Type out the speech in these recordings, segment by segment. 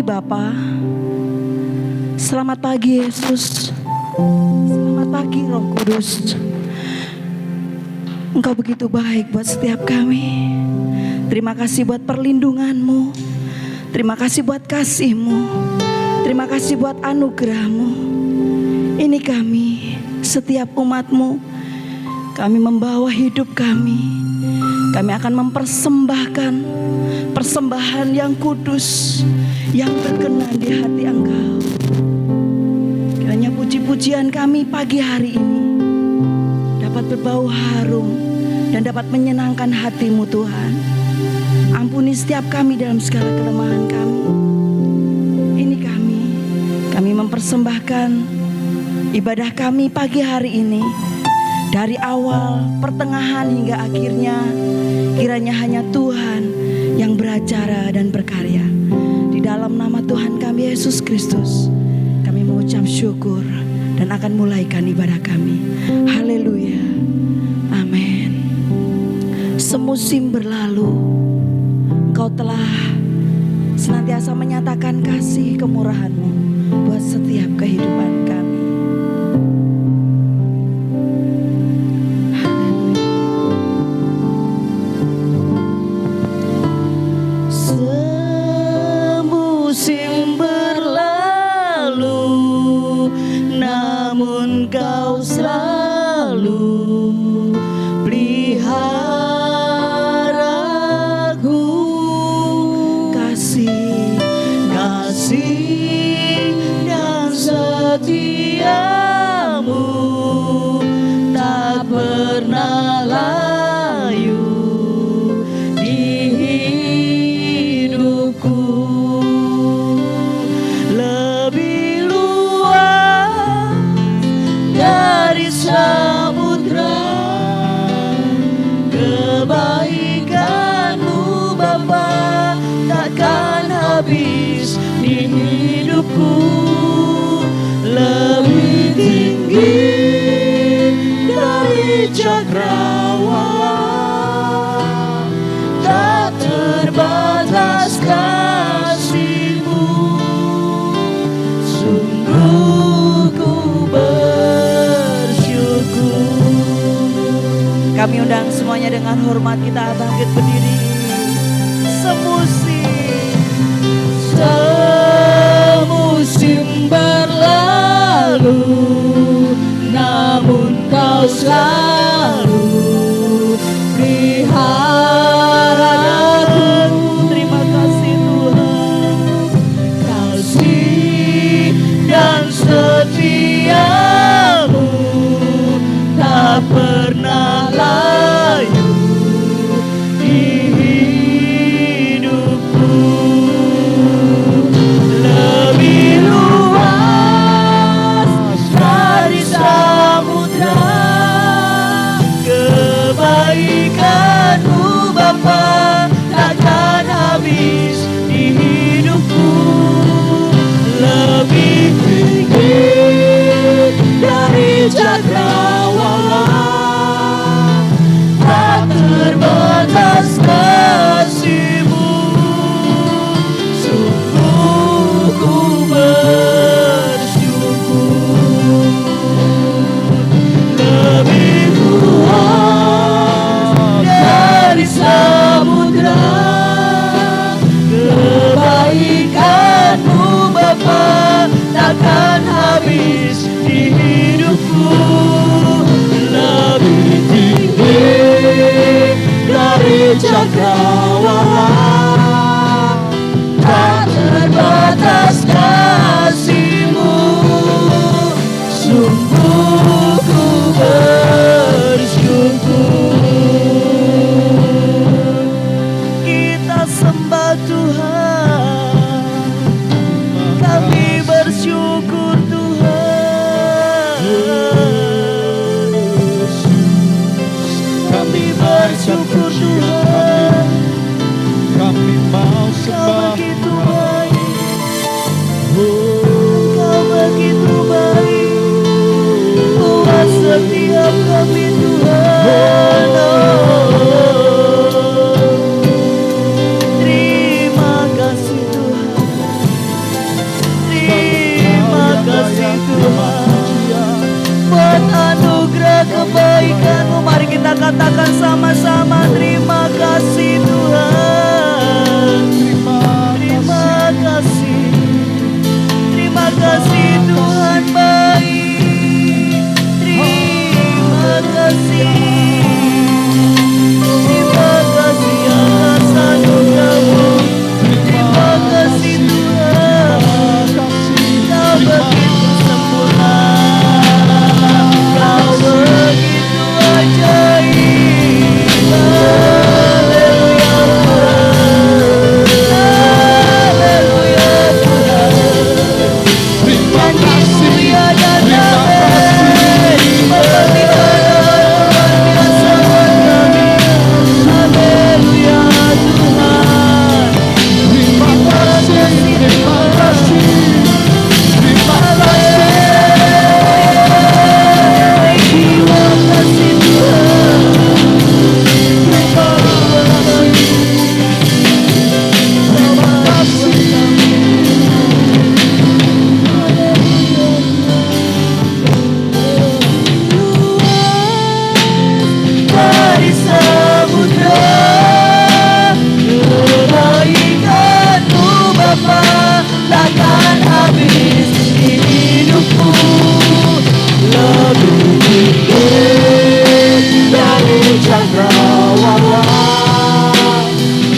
Bapa. Selamat pagi Yesus. Selamat pagi Roh Kudus. Engkau begitu baik buat setiap kami. Terima kasih buat perlindungan-Mu. Terima kasih buat kasih-Mu. Terima kasih buat anugerah-Mu. Ini kami, setiap umat-Mu. Kami membawa hidup kami. Kami akan mempersembahkan persembahan yang kudus, yang berkenan di hati Engkau. Kiranya puji-pujian kami pagi hari ini dapat berbau harum dan dapat menyenangkan hati-Mu Tuhan. Ampuni setiap kami dalam segala kelemahan kami. Ini kami mempersembahkan ibadah kami pagi hari ini. Dari awal, pertengahan hingga akhirnya, kiranya hanya Tuhan yang beracara dan berkarya. Di dalam nama Tuhan kami Yesus Kristus, kami mengucap syukur dan akan mulaikan ibadah kami. Haleluya. Amin. Semusim berlalu, Engkau telah senantiasa menyatakan kasih kemurahan-Mu buat setiap kehidupan kami. Semusim berlalu, namun Kau selalu peliharaku. Kasih dan setiamu tak pernah layu di hidupku. Lebih luas dari samudra kebaikan-Mu Bapa, takkan habis di hidupku. Lebih tinggi dari cakrawala, tak terbatas kasih-Mu. Sungguh ku bersyukur. Kami undang semuanya dengan hormat, kita bangkit berdiri. Semusim berlalu, namun Kau selalu peliharaku. Terima kasih Tuhan. Kasih dan setia-Mu tak pernah layu di hidupku. Lebih luas dari samudra kebaikan-Mu Bapa, takkan habis di hidupku. Lebih tinggi dari cakrawala, tak terbatas kasih-Mu. Sungguh ku bersyukur. Lebih luas dari samudra kebaikan-Mu Bapa, takkan habis di hidupku. Lebih tinggi dari cakrawala, tak terbatas kasih-Mu. Sungguh ku bersyukur. Kita sembah Tuhan, kami bersyukur Tuhan. Kami bersyukur Tuhan. Kami mau Kau sembah begitu baik. Kau begitu baik. katakan sama-sama terima kasih Tuhan. Terima kasih. Terima kasih Tuhan baik. Terima kasih. Terima kasih atas anugerah-Mu. Terima kasih Tuhan. Kau begitu sempurna. Kau begitu ajaib. Haleluya Tuhan. Haleluya Tuhan. Terima kasih. Mulia dan Terima damai. Haleluya Tuhan. Terima kasih. Terima kasih. Terima kasih. Terima kasih Tuhan. Terima kasih. Dari samudra kebaikan-Mu Bapa takkan habis di hidupku. Lebih tinggi dari cakrawala,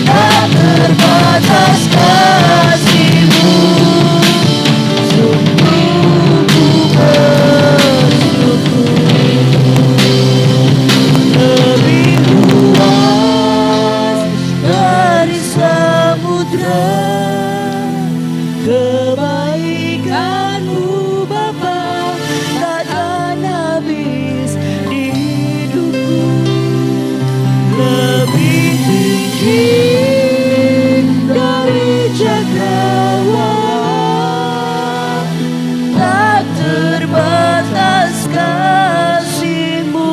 tak terbatas kasih-Mu. Sungguh ku bersyukur. Lebih luas dari samudra kebaikan-Mu Bapa takkan habis di hidupku. Lebih tinggi dari cakrawala, tak terbatas kasih-Mu.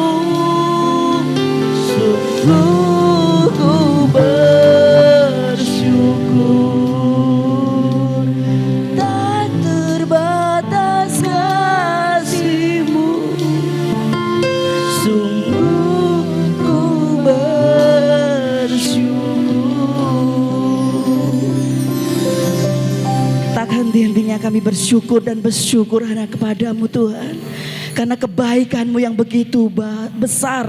Sungguh ku bersyukur. Tak terbatas kasih-Mu. Sungguh ku bersyukur. Tak henti-hentinya kami bersyukur dan bersyukur hanya kepadamu Tuhan. Karena kebaikan-Mu yang begitu besar,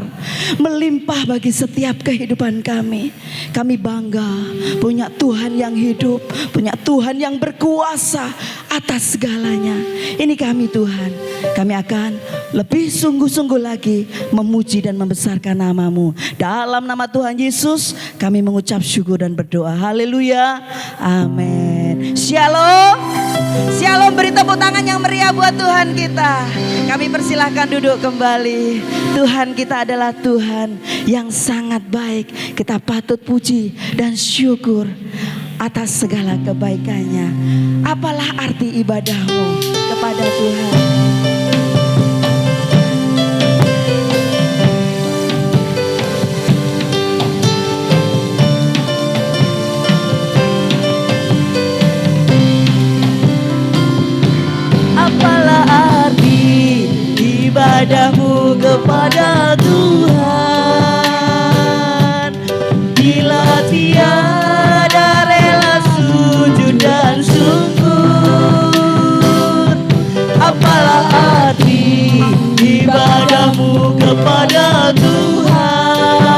melimpah bagi setiap kehidupan kami. Kami bangga punya Tuhan yang hidup, punya Tuhan yang berkuasa atas segalanya. Ini kami Tuhan, kami akan lebih sungguh-sungguh lagi memuji dan membesarkan nama-Mu. Dalam nama Tuhan Yesus kami mengucap syukur dan berdoa. Haleluya, amin. Shalom. Shalom, beri tepuk tangan yang meriah buat Tuhan kita. Kami persilahkan duduk kembali. Tuhan kita adalah Tuhan yang sangat baik. Kita patut puji dan syukur atas segala kebaikannya. Apalah arti ibadahmu kepada Tuhan? Apalah arti ibadahmu kepada Tuhan, bila tiada rela sujud dan syukur? Apalah arti ibadahmu kepada Tuhan,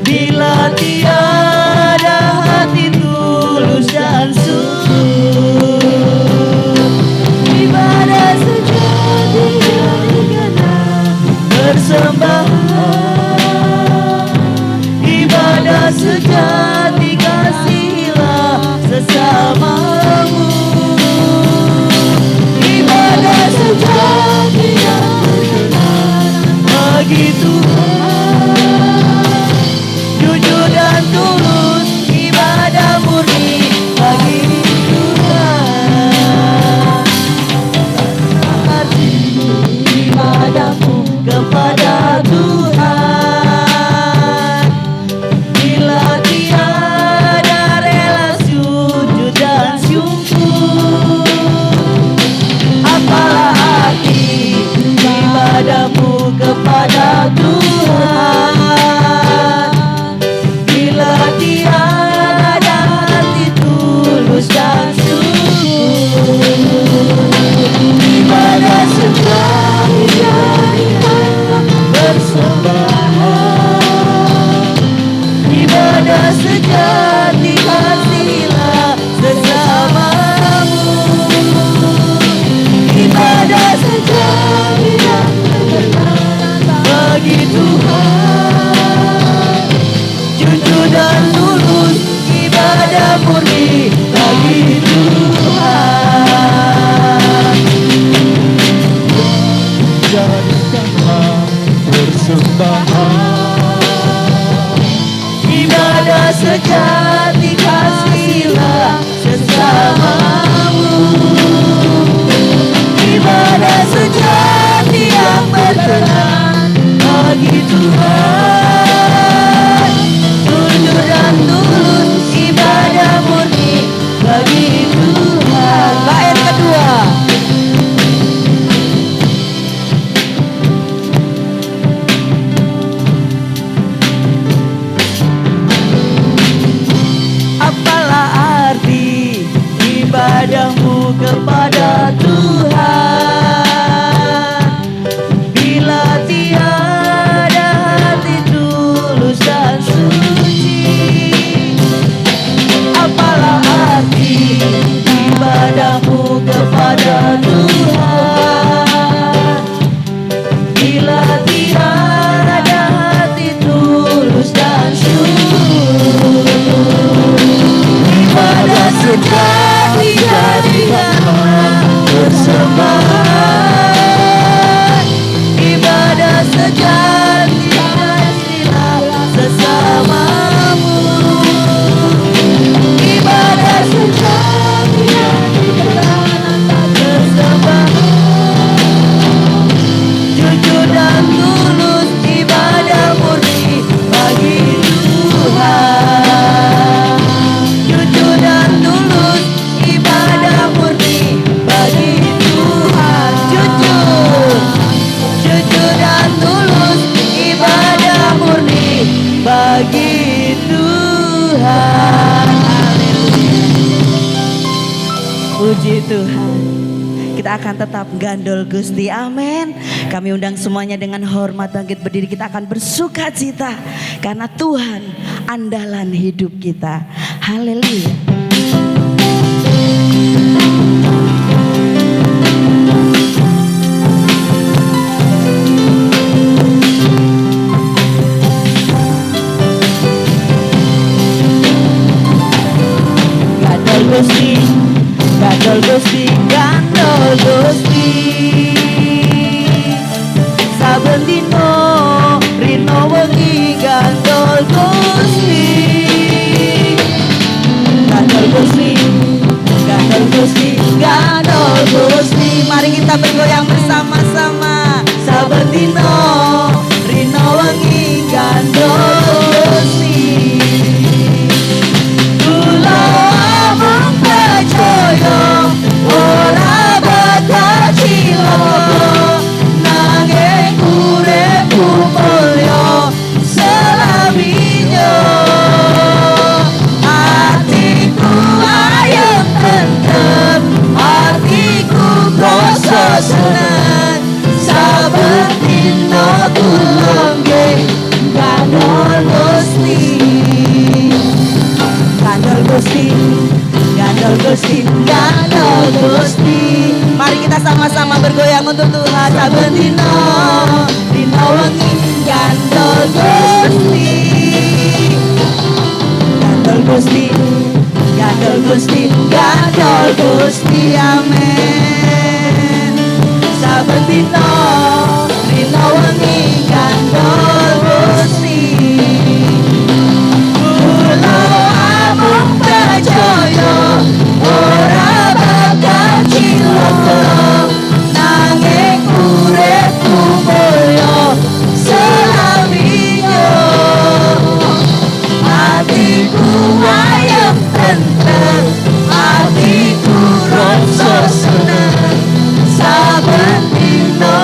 bila tiada hati tulus dan sungguh? Ibadah sejati yang persembahan, ibadah sejati kasihilah sesamamu. Ibadah sejati yang berkenan persembahan. Ibadah sejati kasihlah sesamamu. Ibadah sejati yang berkenan bagi Tuhan. Jujur dan tulus ibadah murni bagi Tuhan. Bait kedua. Apalah arti ibadahmu kepada Tuhan bila tiada hati tulus dan suci? Apalah arti ibadahmu kepada Tuhan bila tiada hati tulus dan syukur? Ibadah sejati jadikanlah persembahan. Ibadah sejati kasihlah sesamamu. Ibadah sejati jadikanlah persembahan. Jujur dan tulus ibadah murni bagi Tuhan. Jujur dan tulus ibadah murni bagi Tuhan. Jujur dan tulus ibadah murni bagi Tuhan. Puji Tuhan. Kita akan tetap gandol Gusti, amin. Kami undang semuanya dengan hormat bangkit berdiri. Kita akan bersuka cita karena Tuhan andalan hidup kita. Haleluya. Gandol Gusti, gandol Gusti, gandol Gusti. Saben dino rino wengi gandol Gusti. Gandol Gusti, gandol Gusti, gandol Gusti. Mari kita bergoyang bersama-sama. Saben dino rino wengi gandol Gusti. Kula amung percaya ora bakal cilaka, nanging uripku mulya selaminya. Hatiku ayem tentrem, hatiku rasa seneng. Saben dina kula nggih gandol Gusti. Gandol Gusti, gandol Gusti, gandol Gusti. Mari kita sama-sama bergoyang untuk Tuhan. Saben dina, dina wengi gandol Gusti. Gandol Gusti, gandol Gusti, gandol Gusti, amin. Saben dina, dina wengi gandol Gusti. Kula amung percaya ora bakal cilaka, nanging uripku mulya selaminya. Hatiku ayem tentrem, hatiku rasa seneng. Saben dina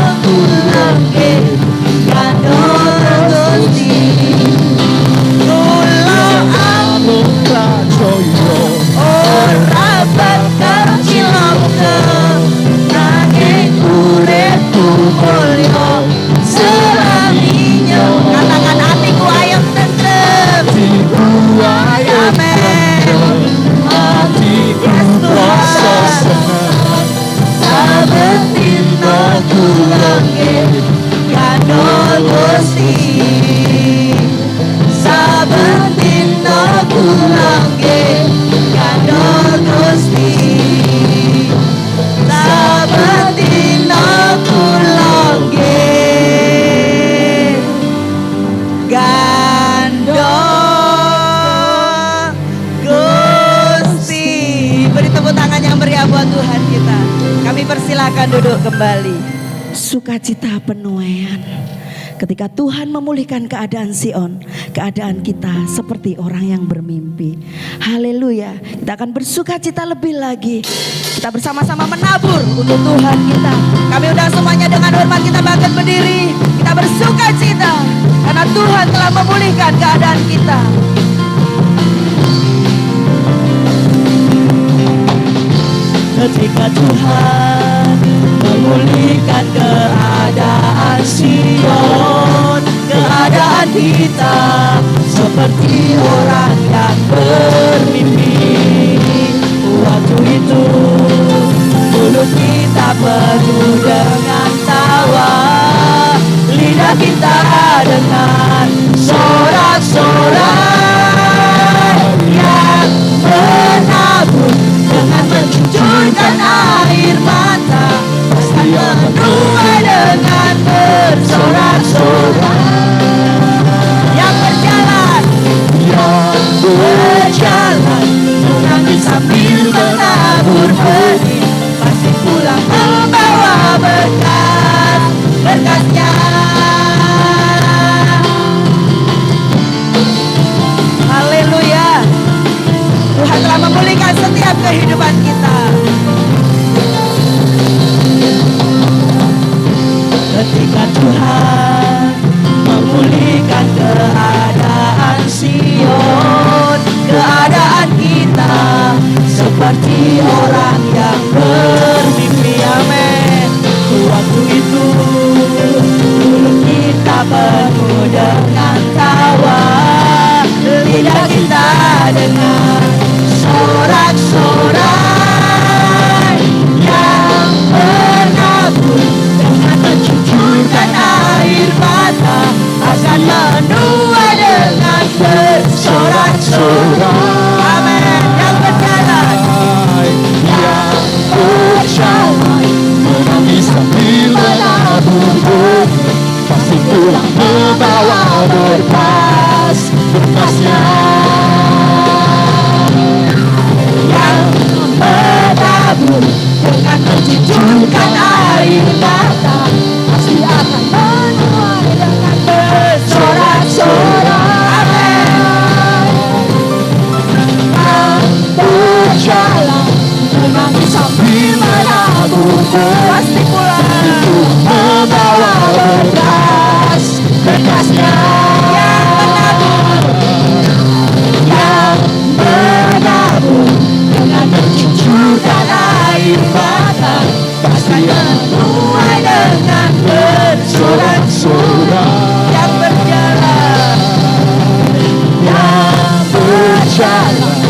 Silakan duduk kembali. Sukacita penuaian. Ketika Tuhan memulihkan keadaan Sion, keadaan kita seperti orang yang bermimpi. Haleluya. Kita akan bersukacita lebih lagi. Kita bersama-sama menabur untuk Tuhan kita. Kami undang semuanya dengan hormat kita bangkit berdiri. Kita bersukacita karena Tuhan telah memulihkan keadaan kita. Ketika Tuhan memulihkan keadaan Sion, keadaan kita seperti orang yang bermimpi. Waktu itu mulut kita penuh dengan tawa, lidah kita dengan sorak-sorai yang menabur dengan mencucurkan air mata, pasti menuai dengan bersorak-sorai. Yang berjalan menangis sambil menabur benih, pasti pulang membawa berkatnya. Haleluya. Tuhan telah memulihkan setiap kehidupan kita. Ketika Tuhan memulihkan keadaan Sion, keadaan kita seperti orang yang bermimpi. Amin. Waktu itu mulut kita penuh dengan tawa, lidah kita dengan sorak-sorai yang menabur dengan mencucurkan air mata, akan menuai dengan bersorak-sorai. Amin. Yang berjalan menangis sambil menabur benih, pasti pulang membawa berkasnya. Yang menabur dengan mencucurkan air mata, pasti akan menuai dengan bersorak-sorai. Berjalan menangis sambil menabur benih, pasti pulang membawa berkasnya. Yang menabur dengan mencucurkan air mata, pasti menuai dengan bersorak-sorai. Yang berjalan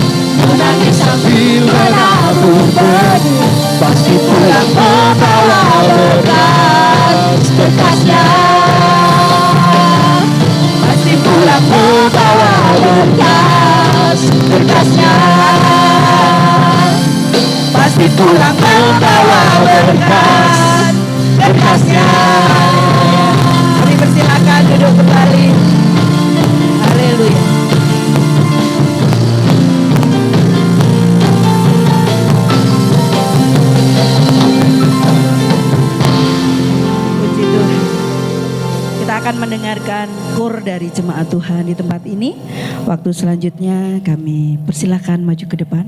menangis sambil menabur benih, pasti pulang membawa berkasnya. Pasti pulang membawa berkasnya. Pasti pulang membawa berkasnya. Kami persilakan duduk kembali. Haleluya. Puji Tuhan. Kita akan mendengarkan kor dari jemaat Tuhan di tempat ini. Waktu selanjutnya kami persilakan maju ke depan.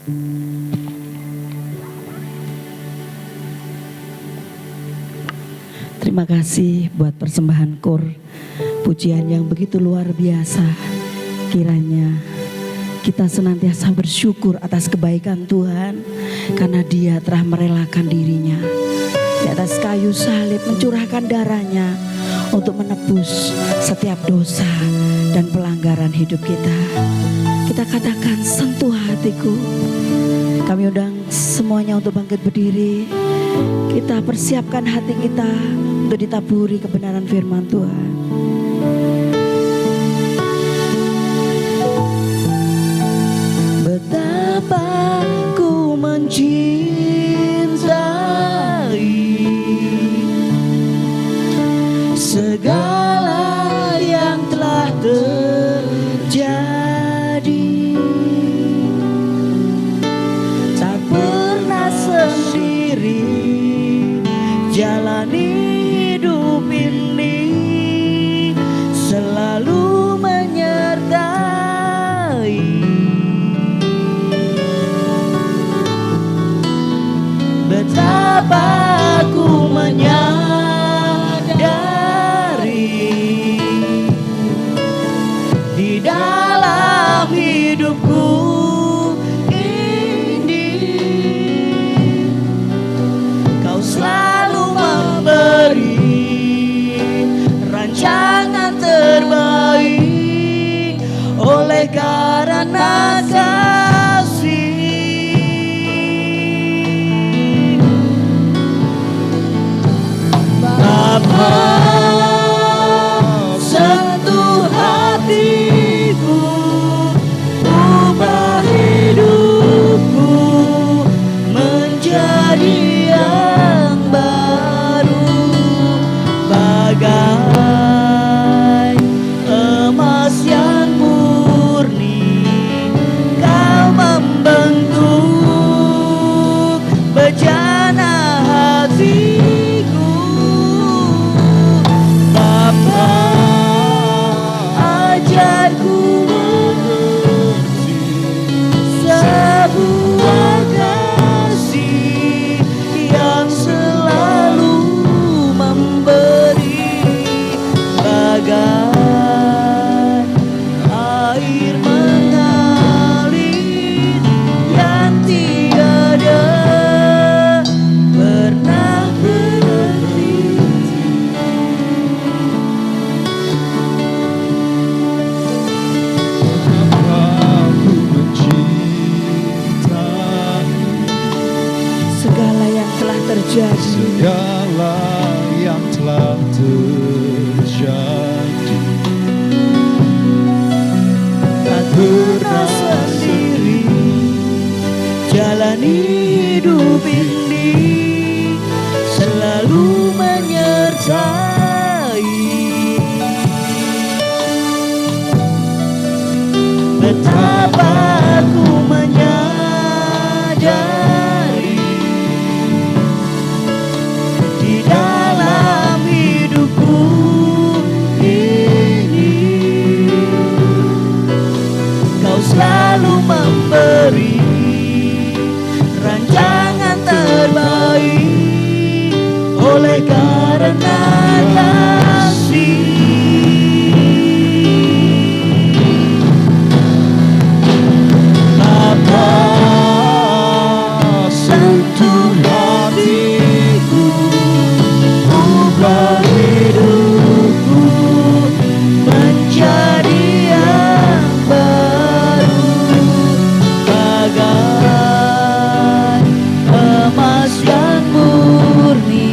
Terima kasih buat persembahan kor, pujian yang begitu luar biasa. Kiranya kita senantiasa bersyukur atas kebaikan Tuhan, karena Dia telah merelakan dirinya di atas kayu salib, mencurahkan darahnya untuk menebus setiap dosa dan pelanggaran hidup kita. Kita katakan, sentuh hatiku. Kami undang semuanya untuk bangkit berdiri. Kita persiapkan hati kita untuk ditaburi kebenaran firman Tuhan. Betapa ku mencintai segala yang telah terjadi, tak pernah sendiri jalani hidup ini, selalu menyertai. Betapa aku menyadari di dalam hidupku ini, Kau selalu memberi rancangan terbaik oleh karena kasih. Bapa, sentuh hatiku, ubah hidupku menjadi yang baru, bagai emas yang murni. Kau membentuk bejana hatiku. Bapa, ajarku mengerti sebuah kasih yang selalu memberi, bagai air mengalir yang tiada pernah berhenti. Aku mencintai Segala yang telah terjadi, segala yang telah terjadi, tak pernah sendiri jalani hidup ini, selalu menyertai. Betapa aku menyadari di dalam hidupku ini, Kau selalu memberi rancangan terbaik oleh karena kasih. Bapa, sentuh hatiku, ubah hidupku menjadi yang baru, bagai emas yang murni.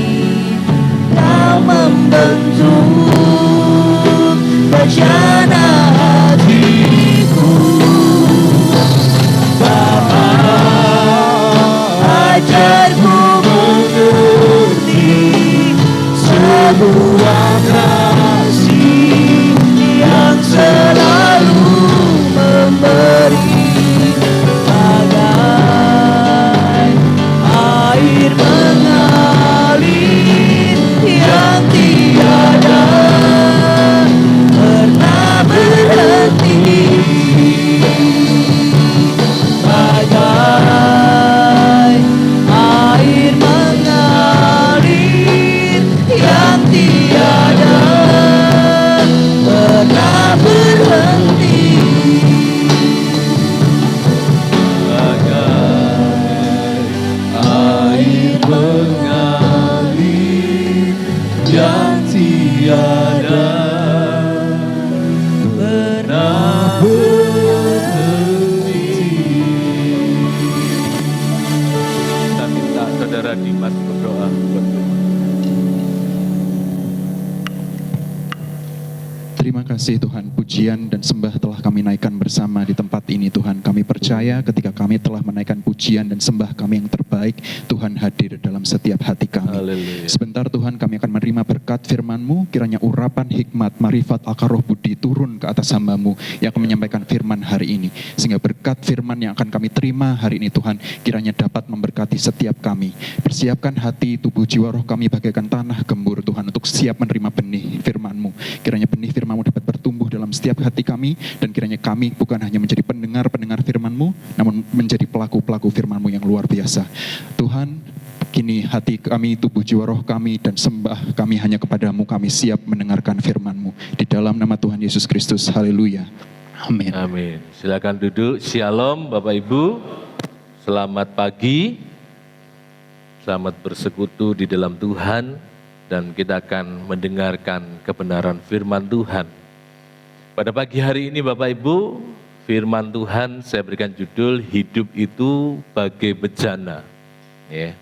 Kau kasih Tuhan, pujian dan sembah telah kami naikkan bersama di tempat ini Tuhan. Kami percaya ketika kami telah menaikkan pujian dan sembah kami yang terbaik, Tuhan hadir dalam setiap hati kami. Haleluya. Sebentar Tuhan, kami akan menerima berkat firman-Mu, kiranya urapan hikmat, marifat, akar roh budi turun ke atas hamba-Mu yang akan menyampaikan firman hari ini. Sehingga berkat firman yang akan kami terima hari ini Tuhan, kiranya dapat memberkati setiap kami. Persiapkan hati, tubuh, jiwa, roh kami bagaikan tanah gembur Tuhan, untuk siap menerima benih firman-Mu. Kiranya benih firman-Mu dapat bertumbuh dalam setiap hati kami, dan kiranya kami bukan hanya menjadi pendengar-pendengar firman-Mu, namun menjadi pelaku-pelaku firman-Mu yang luar biasa. Tuhan, kini hati kami, tubuh, jiwa, roh kami, dan sembah kami hanya kepadamu. Kami siap mendengarkan firman-Mu. Di dalam nama Tuhan Yesus Kristus, haleluya. Amin. Amin. Silakan duduk. Shalom Bapak Ibu. Selamat pagi. Selamat bersekutu di dalam Tuhan. Dan kita akan mendengarkan kebenaran firman Tuhan. Pada pagi hari ini Bapak Ibu, firman Tuhan saya berikan judul, hidup itu bagai bejana. Ya.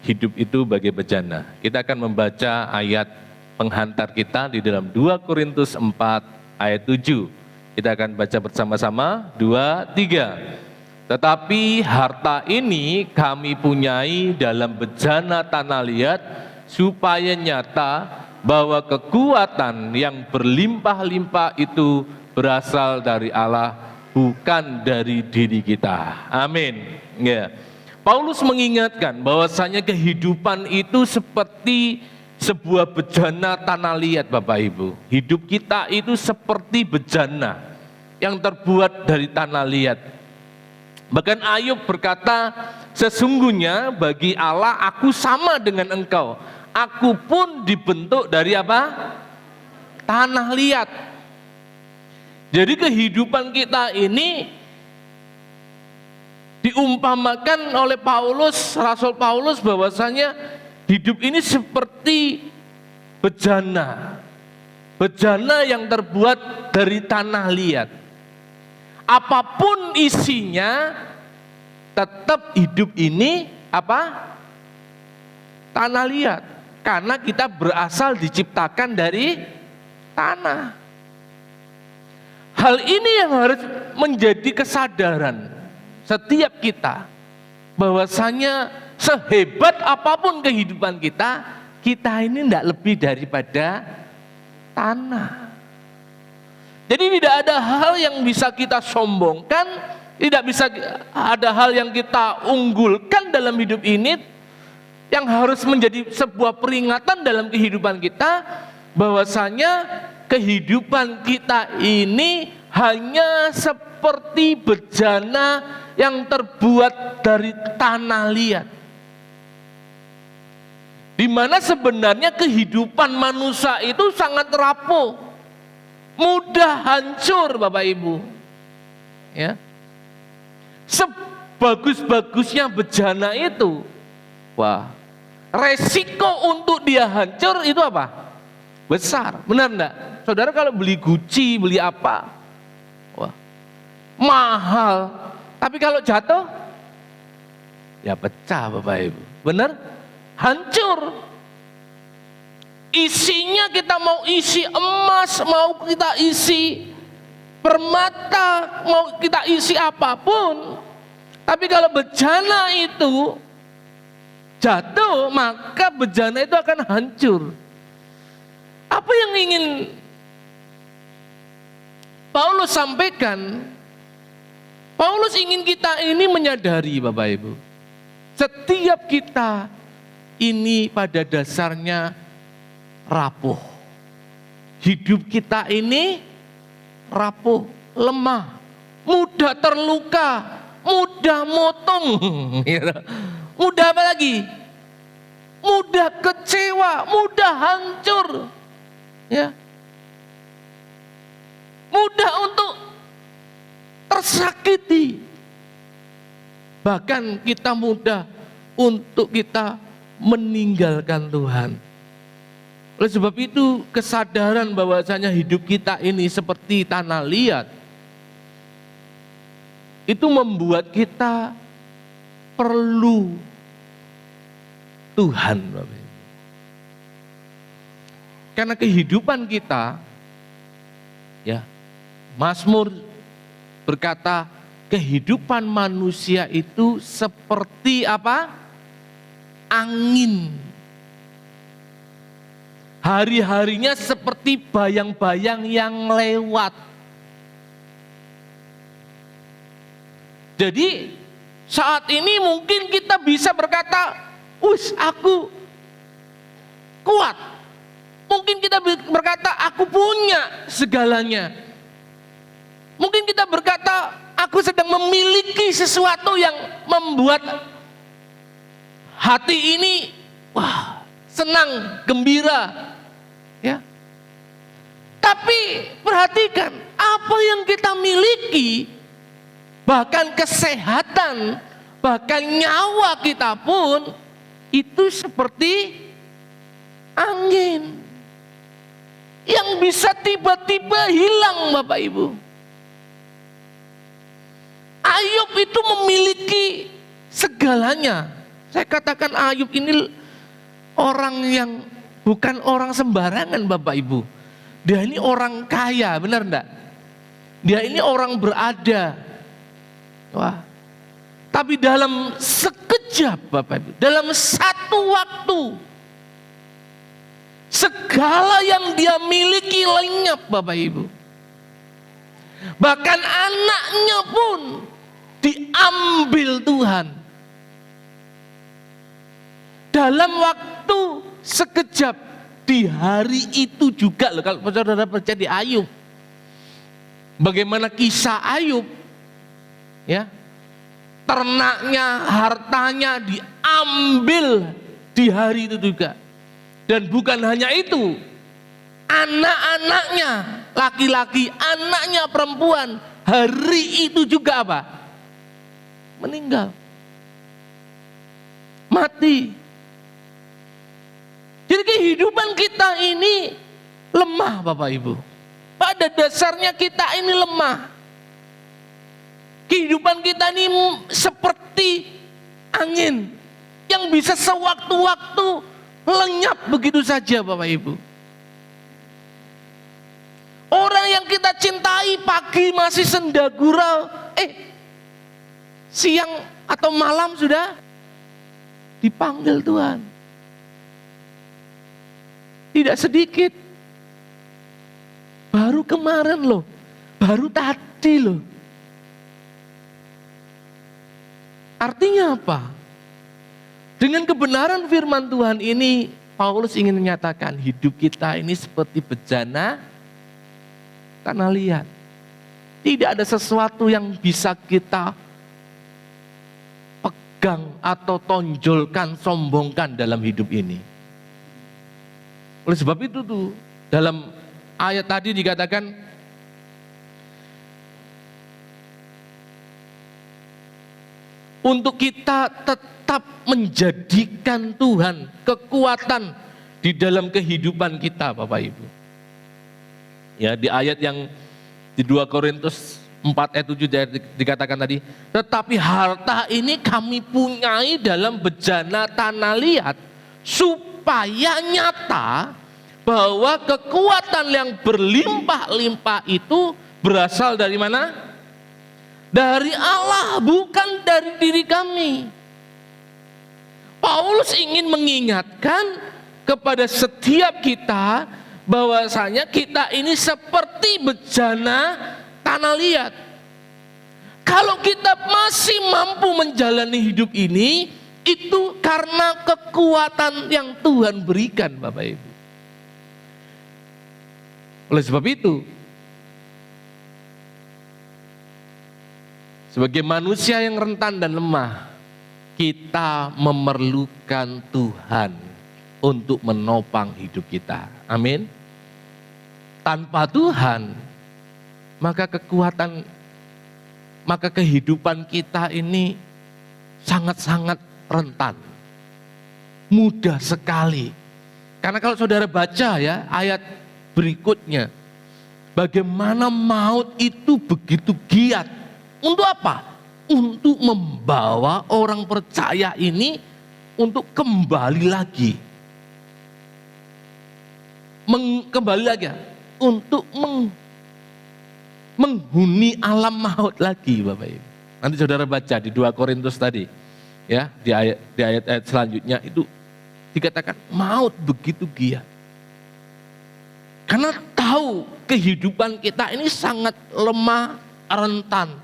Hidup itu bagai bejana. Kita akan membaca ayat penghantar kita di dalam 2 Korintus 4 ayat 7. Kita akan baca bersama-sama, 2, 3. Tetapi harta ini kami punyai dalam bejana tanah liat, supaya nyata bahwa kekuatan yang berlimpah-limpah itu berasal dari Allah, bukan dari diri kita. Amin. Ya. Paulus mengingatkan bahwasanya kehidupan itu seperti sebuah bejana tanah liat Bapak Ibu. Hidup kita itu seperti bejana yang terbuat dari tanah liat. Bahkan Ayub berkata, sesungguhnya bagi Allah aku sama dengan engkau. Aku pun dibentuk dari apa? Tanah liat. Jadi kehidupan kita ini diumpamakan oleh Paulus, Rasul Paulus, bahwasanya hidup ini seperti bejana. Bejana yang terbuat dari tanah liat. Apapun isinya, tetap hidup ini apa? Tanah liat. Karena kita berasal diciptakan dari tanah. Hal ini yang harus menjadi kesadaran setiap kita, bahwasanya sehebat apapun kehidupan kita, kita ini tidak lebih daripada tanah. Jadi tidak ada hal yang bisa kita sombongkan, tidak bisa ada hal yang kita unggulkan dalam hidup ini. Yang harus menjadi sebuah peringatan dalam kehidupan kita, bahwasanya kehidupan kita ini hanya seperti bejana yang terbuat dari tanah liat. Di mana sebenarnya kehidupan manusia itu sangat rapuh, mudah hancur Bapak Ibu. Ya. Sebagus-bagusnya bejana itu, wah, resiko untuk dia hancur itu apa? Besar, benar enggak? Saudara kalau beli Gucci, beli apa? Wah, mahal. Tapi kalau jatuh, ya pecah Bapak Ibu. Benar? Hancur. Isinya kita mau isi emas, mau kita isi permata, mau kita isi apapun. Tapi kalau bejana itu jatuh, maka bejana itu akan hancur. Apa yang ingin Paulus sampaikan? Paulus ingin kita ini menyadari Bapak Ibu, setiap kita ini pada dasarnya rapuh. Hidup kita ini rapuh, lemah, mudah terluka, mudah motong. Mudah apa lagi? Mudah kecewa, mudah hancur. Ya. Mudah untuk tersakiti. Bahkan kita mudah untuk kita meninggalkan Tuhan. Oleh sebab itu, kesadaran bahwasanya hidup kita ini seperti tanah liat, itu membuat kita perlu Tuhan. Karena kehidupan kita Ya. Mazmur berkata, kehidupan manusia itu seperti apa? Angin. Hari-harinya seperti bayang-bayang yang lewat. Jadi saat ini mungkin kita bisa berkata, aku kuat. Mungkin kita berkata, aku punya segalanya. Mungkin kita berkata, aku sedang memiliki sesuatu yang membuat hati ini senang, gembira. Ya. Tapi perhatikan, apa yang kita miliki, bahkan kesehatan, bahkan nyawa kita pun itu seperti angin yang bisa tiba-tiba hilang, Bapak Ibu. Ayub itu memiliki segalanya. Saya katakan Ayub ini orang yang bukan orang sembarangan, Bapak Ibu. Dia ini orang kaya, benar enggak? Dia ini orang berada. Wah. Tapi dalam sekejap, Bapak Ibu, dalam satu waktu, segala yang dia miliki lenyap, Bapak Ibu. Bahkan anaknya pun diambil Tuhan. Dalam waktu sekejap, di hari itu juga loh, kalau saudara baca di Ayub, bagaimana kisah Ayub, ya, ternaknya, hartanya diambil di hari itu juga. Dan bukan hanya itu, anak-anaknya, laki-laki, anaknya perempuan, hari itu juga apa? Meninggal. Mati. Jadi kehidupan kita ini lemah, Bapak Ibu. Pada dasarnya kita ini lemah. Kehidupan kita ini seperti angin yang bisa sewaktu-waktu lenyap begitu saja, Bapak Ibu. Orang yang kita cintai pagi masih senda gurau, siang atau malam sudah dipanggil Tuhan. Tidak sedikit. Baru kemarin loh, baru tadi loh. Artinya apa? Dengan kebenaran firman Tuhan ini, Paulus ingin menyatakan hidup kita ini seperti bejana tanah liat. Tidak ada sesuatu yang bisa kita pegang atau tonjolkan, sombongkan dalam hidup ini. Oleh sebab itu tuh, dalam ayat tadi dikatakan, untuk kita tetap menjadikan Tuhan kekuatan di dalam kehidupan kita, Bapak Ibu. Ya, di ayat yang di 2 Korintus 4 ayat 7 dikatakan tadi, tetapi harta ini kami punyai dalam bejana tanah liat, supaya nyata bahwa kekuatan yang berlimpah-limpah itu berasal dari mana? Dari Allah, bukan dari diri kami. Paulus ingin mengingatkan kepada setiap kita bahwasanya kita ini seperti bejana tanah liat. Kalau kita masih mampu menjalani hidup ini, itu karena kekuatan yang Tuhan berikan, Bapak Ibu. Oleh sebab itu, sebagai manusia yang rentan dan lemah, kita memerlukan Tuhan untuk menopang hidup kita. Amin. Tanpa Tuhan, maka kehidupan kita ini sangat-sangat rentan, mudah sekali. Karena kalau saudara baca ya ayat berikutnya, bagaimana maut itu begitu giat. Untuk apa? Untuk membawa orang percaya ini untuk kembali lagi. Kembali lagi untuk menghuni alam maut lagi, Bapak Ibu. Nanti saudara baca di 2 Korintus tadi, ya, di ayat-ayat selanjutnya itu dikatakan maut begitu giat. Karena tahu kehidupan kita ini sangat lemah, rentan,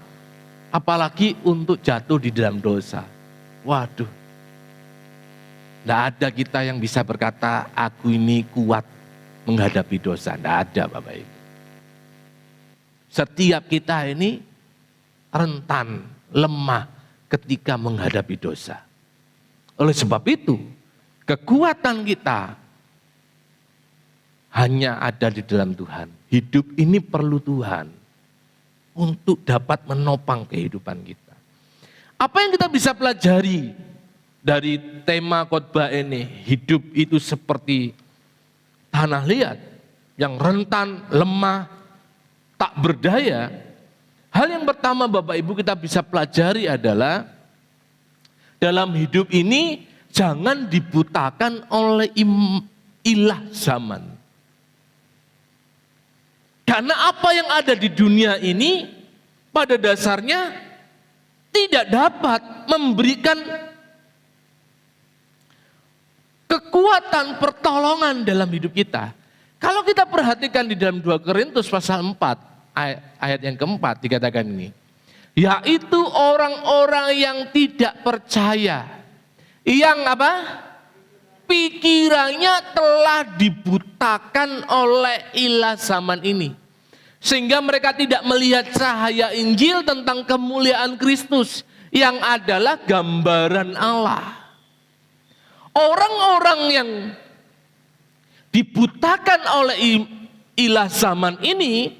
apalagi untuk jatuh di dalam dosa. Waduh, tidak ada kita yang bisa berkata aku ini kuat menghadapi dosa. Tidak ada, Bapak Ibu. Setiap kita ini rentan, lemah ketika menghadapi dosa. Oleh sebab itu, kekuatan kita hanya ada di dalam Tuhan. Hidup ini perlu Tuhan untuk dapat menopang kehidupan kita. Apa yang kita bisa pelajari dari tema khotbah ini? Hidup itu seperti tanah liat yang rentan, lemah, tak berdaya. Hal yang pertama Bapak Ibu kita bisa pelajari adalah dalam hidup ini jangan dibutakan oleh ilah zaman. Karena apa yang ada di dunia ini pada dasarnya tidak dapat memberikan kekuatan pertolongan dalam hidup kita. Kalau kita perhatikan di dalam 2 Korintus pasal 4 ayat yang keempat dikatakan ini, yaitu orang-orang yang tidak percaya, yang apa? Pikirannya telah dibutakan oleh ilah zaman ini, sehingga mereka tidak melihat cahaya Injil tentang kemuliaan Kristus yang adalah gambaran Allah. Orang-orang yang dibutakan oleh ilah zaman ini,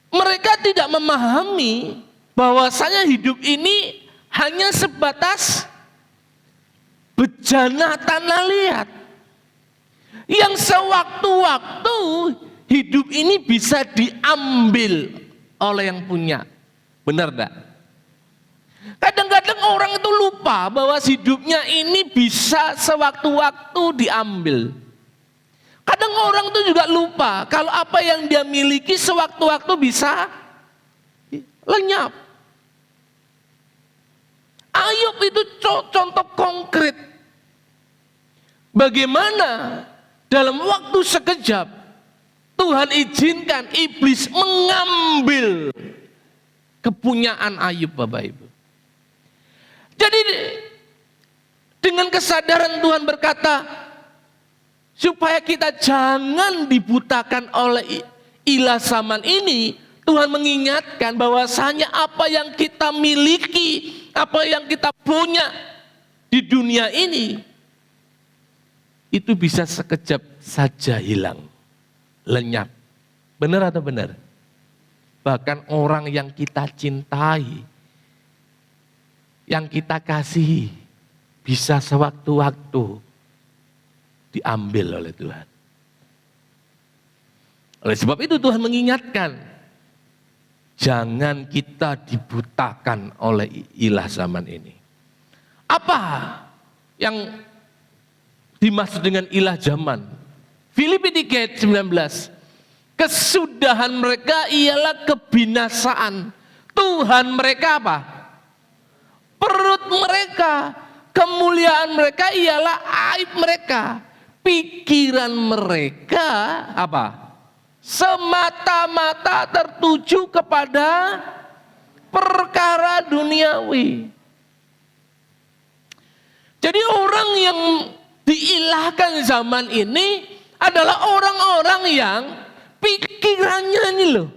mereka tidak memahami bahwasanya hidup ini hanya sebatas bejana tanah liat yang sewaktu-waktu hidup ini bisa diambil oleh yang punya. Benar enggak? Kadang-kadang orang itu lupa bahwa hidupnya ini bisa sewaktu-waktu diambil. Kadang orang itu juga lupa kalau apa yang dia miliki sewaktu-waktu bisa lenyap. Ayub itu contoh konkret. Bagaimana dalam waktu sekejap Tuhan izinkan iblis mengambil kepunyaan Ayub, Bapak Ibu. Jadi dengan kesadaran Tuhan berkata, supaya kita jangan dibutakan oleh ilah zaman ini, Tuhan mengingatkan bahwasanya apa yang kita miliki, apa yang kita punya di dunia ini, itu bisa sekejap saja hilang, lenyap. Benar atau benar? Bahkan orang yang kita cintai, yang kita kasihi, bisa sewaktu-waktu diambil oleh Tuhan. Oleh sebab itu Tuhan mengingatkan, jangan kita dibutakan oleh ilah zaman ini. Apa yang dimaksud dengan ilah zaman? Filipi 3:19, kesudahan mereka ialah kebinasaan. Tuhan mereka apa? Perut mereka. Kemuliaan mereka ialah aib mereka. Pikiran mereka apa? Semata-mata tertuju kepada perkara duniawi. Jadi orang yang diilahkan zaman ini adalah orang-orang yang pikirannya ini loh,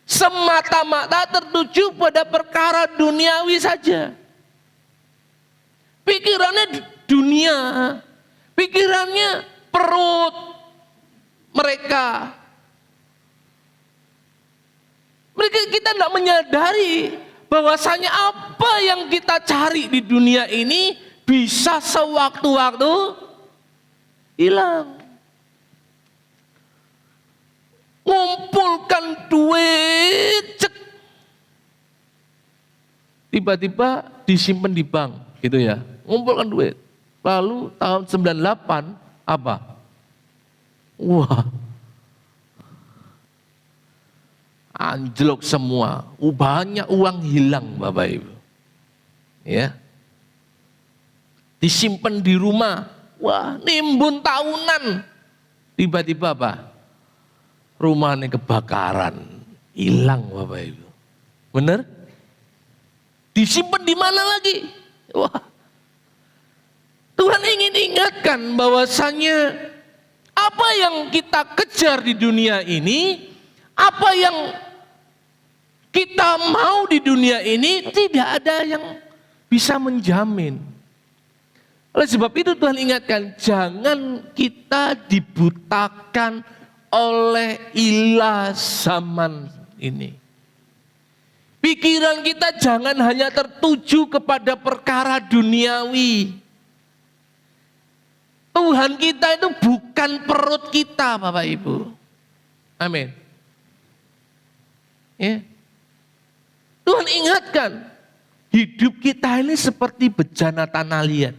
semata-mata tertuju pada perkara duniawi saja. Pikirannya dunia, pikirannya perut mereka. Kita tidak menyadari bahwasanya apa yang kita cari di dunia ini bisa sewaktu-waktu hilang. Ngumpulkan duit, cek, tiba-tiba disimpan di bank, gitu ya. Ngumpulkan duit. Lalu tahun 98 apa? Wah, anjlok semua. Banyak uang hilang Bapak Ibu. Ya. Disimpan di rumah. Wah, nimbun tahunan. Tiba-tiba apa? Rumahnya kebakaran. Hilang Bapak Ibu. Benar? Disimpan di mana lagi? Wah. Tuhan ingin ingatkan bahwasanya apa yang kita kejar di dunia ini, apa yang kita mau di dunia ini, tidak ada yang bisa menjamin. Oleh sebab itu Tuhan ingatkan, jangan kita dibutakan oleh ilah zaman ini. Pikiran kita jangan hanya tertuju kepada perkara duniawi. Tuhan kita itu bukan perut kita Bapak Ibu. Amin. Ya. Tuhan ingatkan, hidup kita ini seperti bejana tanah liat.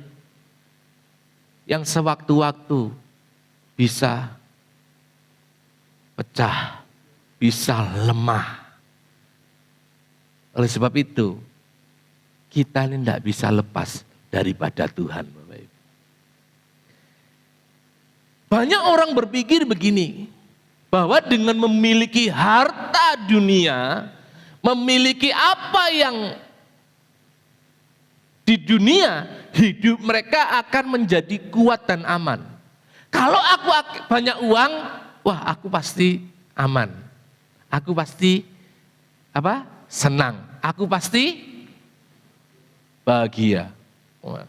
Yang sewaktu-waktu bisa pecah, bisa lemah. Oleh sebab itu, kita ini tidak bisa lepas daripada Tuhan. Bapak Ibu. Banyak orang berpikir begini, bahwa dengan memiliki harta dunia, memiliki apa yang di dunia, hidup mereka akan menjadi kuat dan aman. Kalau aku banyak uang, wah aku pasti aman. Aku pasti senang. Aku pasti bahagia. Wah.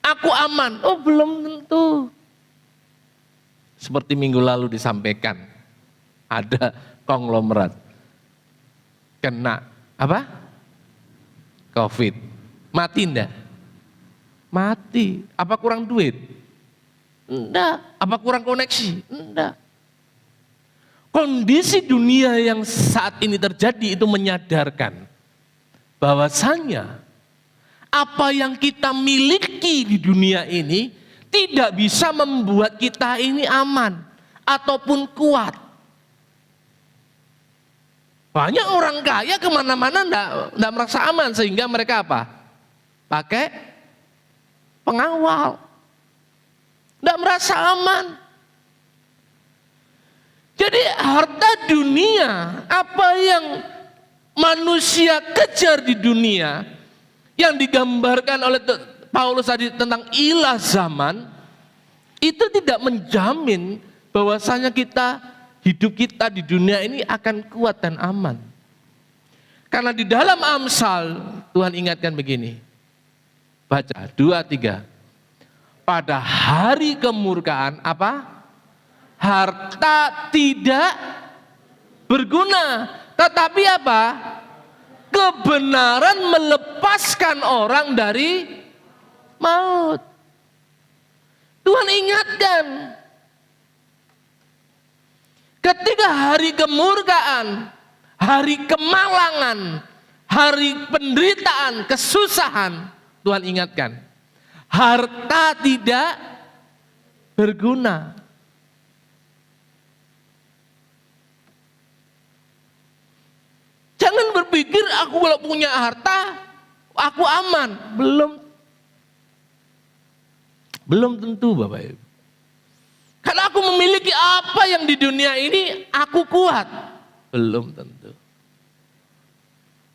Aku aman. Oh, belum tentu. Seperti minggu lalu disampaikan, ada konglomerat kena COVID. Mati enggak? Mati. Apa kurang duit? Enggak. Apa kurang koneksi? Enggak. Kondisi dunia yang saat ini terjadi itu menyadarkan bahwasanya apa yang kita miliki di dunia ini tidak bisa membuat kita ini aman ataupun kuat. Banyak orang kaya kemana-mana enggak merasa aman sehingga mereka apa? Pakai pengawal. Enggak merasa aman. Jadi harta dunia, apa yang manusia kejar di dunia, yang digambarkan oleh Paulus tadi tentang ilah zaman, itu tidak menjamin bahwasanya hidup kita di dunia ini akan kuat dan aman. Karena di dalam Amsal, Tuhan ingatkan begini, baca 2-3, pada hari kemurkaan harta tidak berguna, tetapi kebenaran melepaskan orang dari maut. Tuhan ingatkan, ketika hari kemurkaan, hari kemalangan, hari penderitaan, kesusahan, Tuhan ingatkan, harta tidak berguna. Jangan berpikir aku kalau punya harta, aku aman. Belum tentu Bapak Ibu. Kalau aku memiliki apa yang di dunia ini, aku kuat. Belum tentu.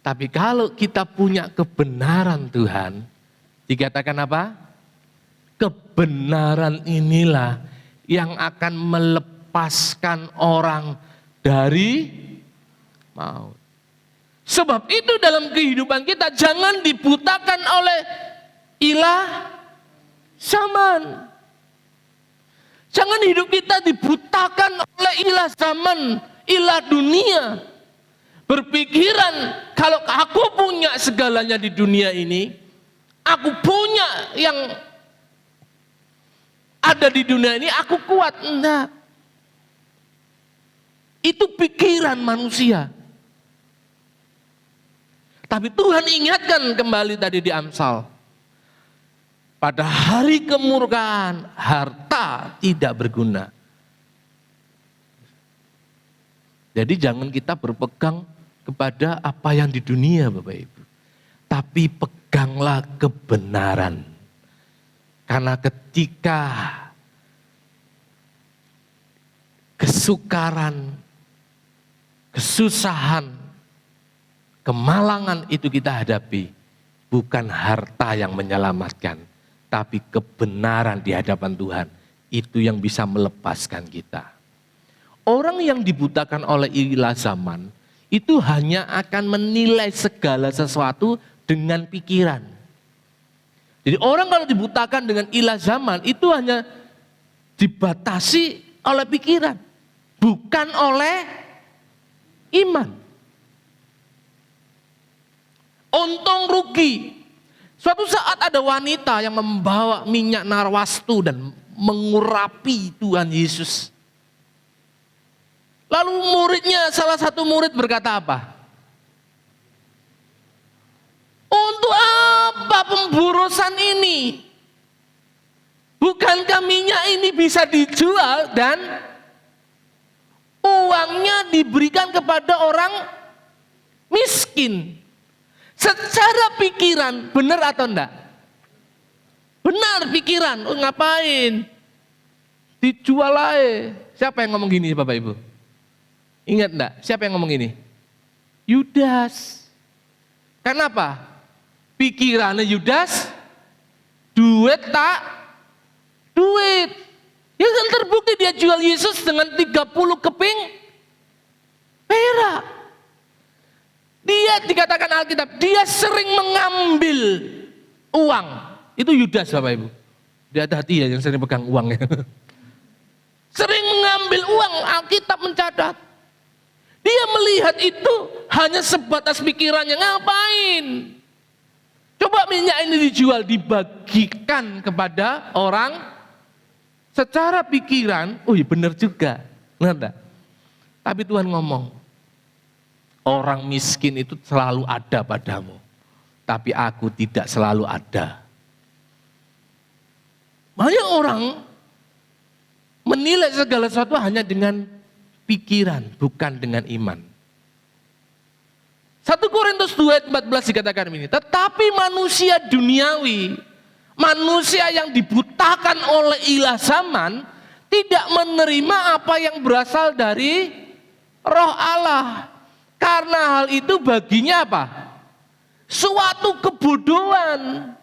Tapi kalau kita punya kebenaran Tuhan, dikatakan apa? Kebenaran inilah yang akan melepaskan orang dari maut. Sebab itu dalam kehidupan kita jangan dibutakan oleh ilah zaman. Jangan hidup kita dibutakan oleh ilah zaman, ilah dunia. Berpikiran kalau aku punya segalanya di dunia ini, aku punya yang ada di dunia ini, aku kuat. Enggak. Itu pikiran manusia. Tapi Tuhan ingatkan kembali tadi di Amsal. Pada hari kemurkaan, harta tidak berguna. Jadi jangan kita berpegang kepada apa yang di dunia Bapak Ibu. Tapi peganglah kebenaran. Karena ketika kesukaran, kesusahan, kemalangan itu kita hadapi, bukan harta yang menyelamatkan, tapi kebenaran di hadapan Tuhan. Itu yang bisa melepaskan kita. Orang yang dibutakan oleh ilah zaman, itu hanya akan menilai segala sesuatu dengan pikiran. Jadi orang kalau dibutakan dengan ilah zaman, itu hanya dibatasi oleh pikiran, bukan oleh iman. Untung rugi. Suatu saat ada wanita yang membawa minyak narwastu dan mengurapi Tuhan Yesus. Lalu muridnya, salah satu murid berkata apa? Untuk apa pemburusan ini? Bukankah minyak ini bisa dijual dan uangnya diberikan kepada orang miskin? Secara pikiran, benar atau enggak? Benar pikiran, ngapain? Dijual aja. Siapa yang ngomong gini Bapak Ibu? Ingat enggak? Siapa yang ngomong gini? Yudas. Kenapa? Pikirannya Yudas, duit tak duit. Ya kan terbukti dia jual Yesus dengan 30 keping perak. Dia dikatakan Alkitab, dia sering mengambil uang. Itu Yudas Bapak Ibu. Dia hati-hati ya yang sering pegang uang ya. Sering mengambil uang, Alkitab mencatat. Dia melihat itu hanya sebatas pikirannya, ngapain? Coba minyak ini dijual, dibagikan kepada orang secara pikiran, oh iya benar juga. Benar enggak? Tapi Tuhan ngomong, orang miskin itu selalu ada padamu, tapi aku tidak selalu ada. Banyak orang menilai segala sesuatu hanya dengan pikiran, bukan dengan iman. 1 Korintus 2:14 dikatakan ini, tetapi manusia duniawi, manusia yang dibutakan oleh ilah zaman, tidak menerima apa yang berasal dari Roh Allah. Karena hal itu baginya apa? Suatu kebodohan.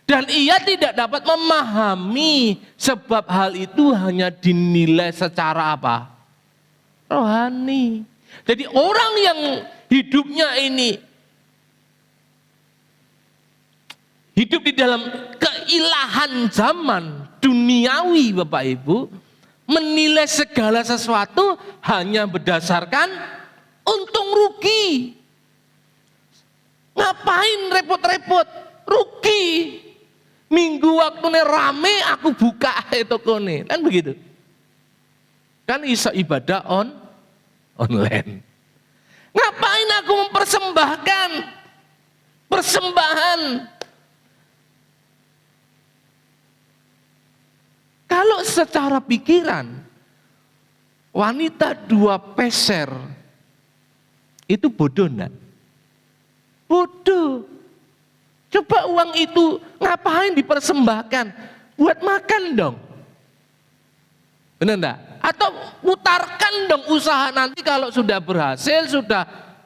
Dan ia tidak dapat memahami sebab hal itu hanya dinilai secara apa? Rohani. Jadi orang yang hidupnya ini hidup di dalam keilahan zaman duniawi Bapak Ibu, menilai segala sesuatu hanya berdasarkan untung rugi. Ngapain repot-repot? Rugi. Minggu waktunya rame aku buka toko nih. Kan begitu. Kan iso ibadah online. Ngapain aku mempersembahkan persembahan? Kalau secara pikiran, wanita 2 peser itu bodoh enggak? Bodoh. Coba uang itu ngapain dipersembahkan? Buat makan dong. Benar enggak? Atau putarkan dong usaha, nanti kalau sudah berhasil, sudah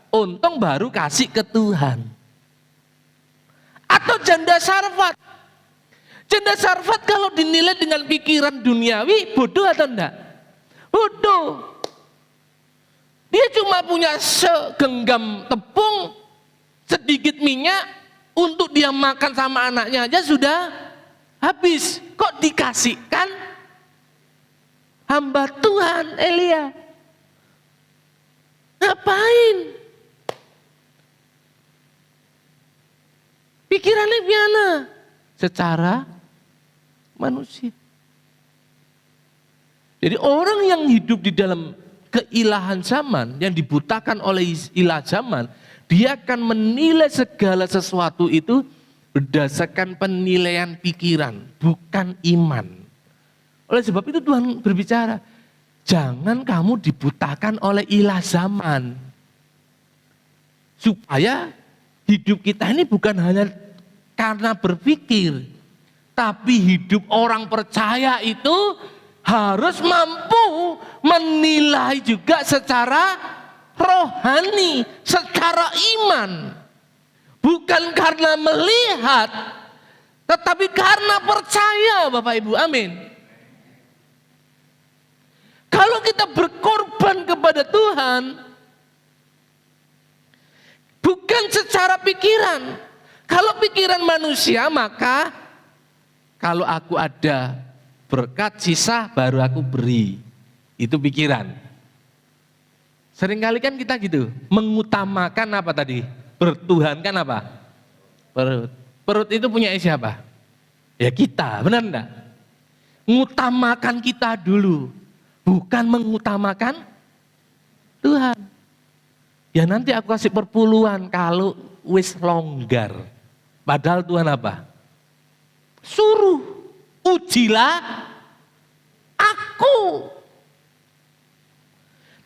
untung baru kasih ke Tuhan. Atau janda sarfat. Janda sarfat kalau dinilai dengan pikiran duniawi, bodoh atau enggak? Bodoh. Dia cuma punya segenggam tepung, sedikit minyak, untuk dia makan sama anaknya aja sudah habis. Kok dikasihkan hamba Tuhan Elia? Ngapain? Pikirannya gimana? Secara manusia. Jadi orang yang hidup di dalam keilahan zaman, yang dibutakan oleh ilah zaman, dia akan menilai segala sesuatu itu berdasarkan penilaian pikiran, bukan iman. Oleh sebab itu Tuhan berbicara, jangan kamu dibutakan oleh ilah zaman. Supaya hidup kita ini bukan hanya karena berpikir, tapi hidup orang percaya itu harus mampu menilai juga secara rohani, secara iman. Bukan karena melihat, tetapi karena percaya, Bapak Ibu. Amin. Kalau kita berkorban kepada Tuhan, bukan secara pikiran. Kalau pikiran manusia, maka kalau aku ada berkat sisa baru aku beri. Itu pikiran. Seringkali kan kita gitu, mengutamakan apa tadi? Bertuhankan apa? Perut. Perut itu punya siapa? Ya kita, benar enggak? Ngutamakan kita dulu, bukan mengutamakan Tuhan. Ya nanti aku kasih perpuluhan kalau wis longgar. Padahal Tuhan apa? Suruh, ujilah aku.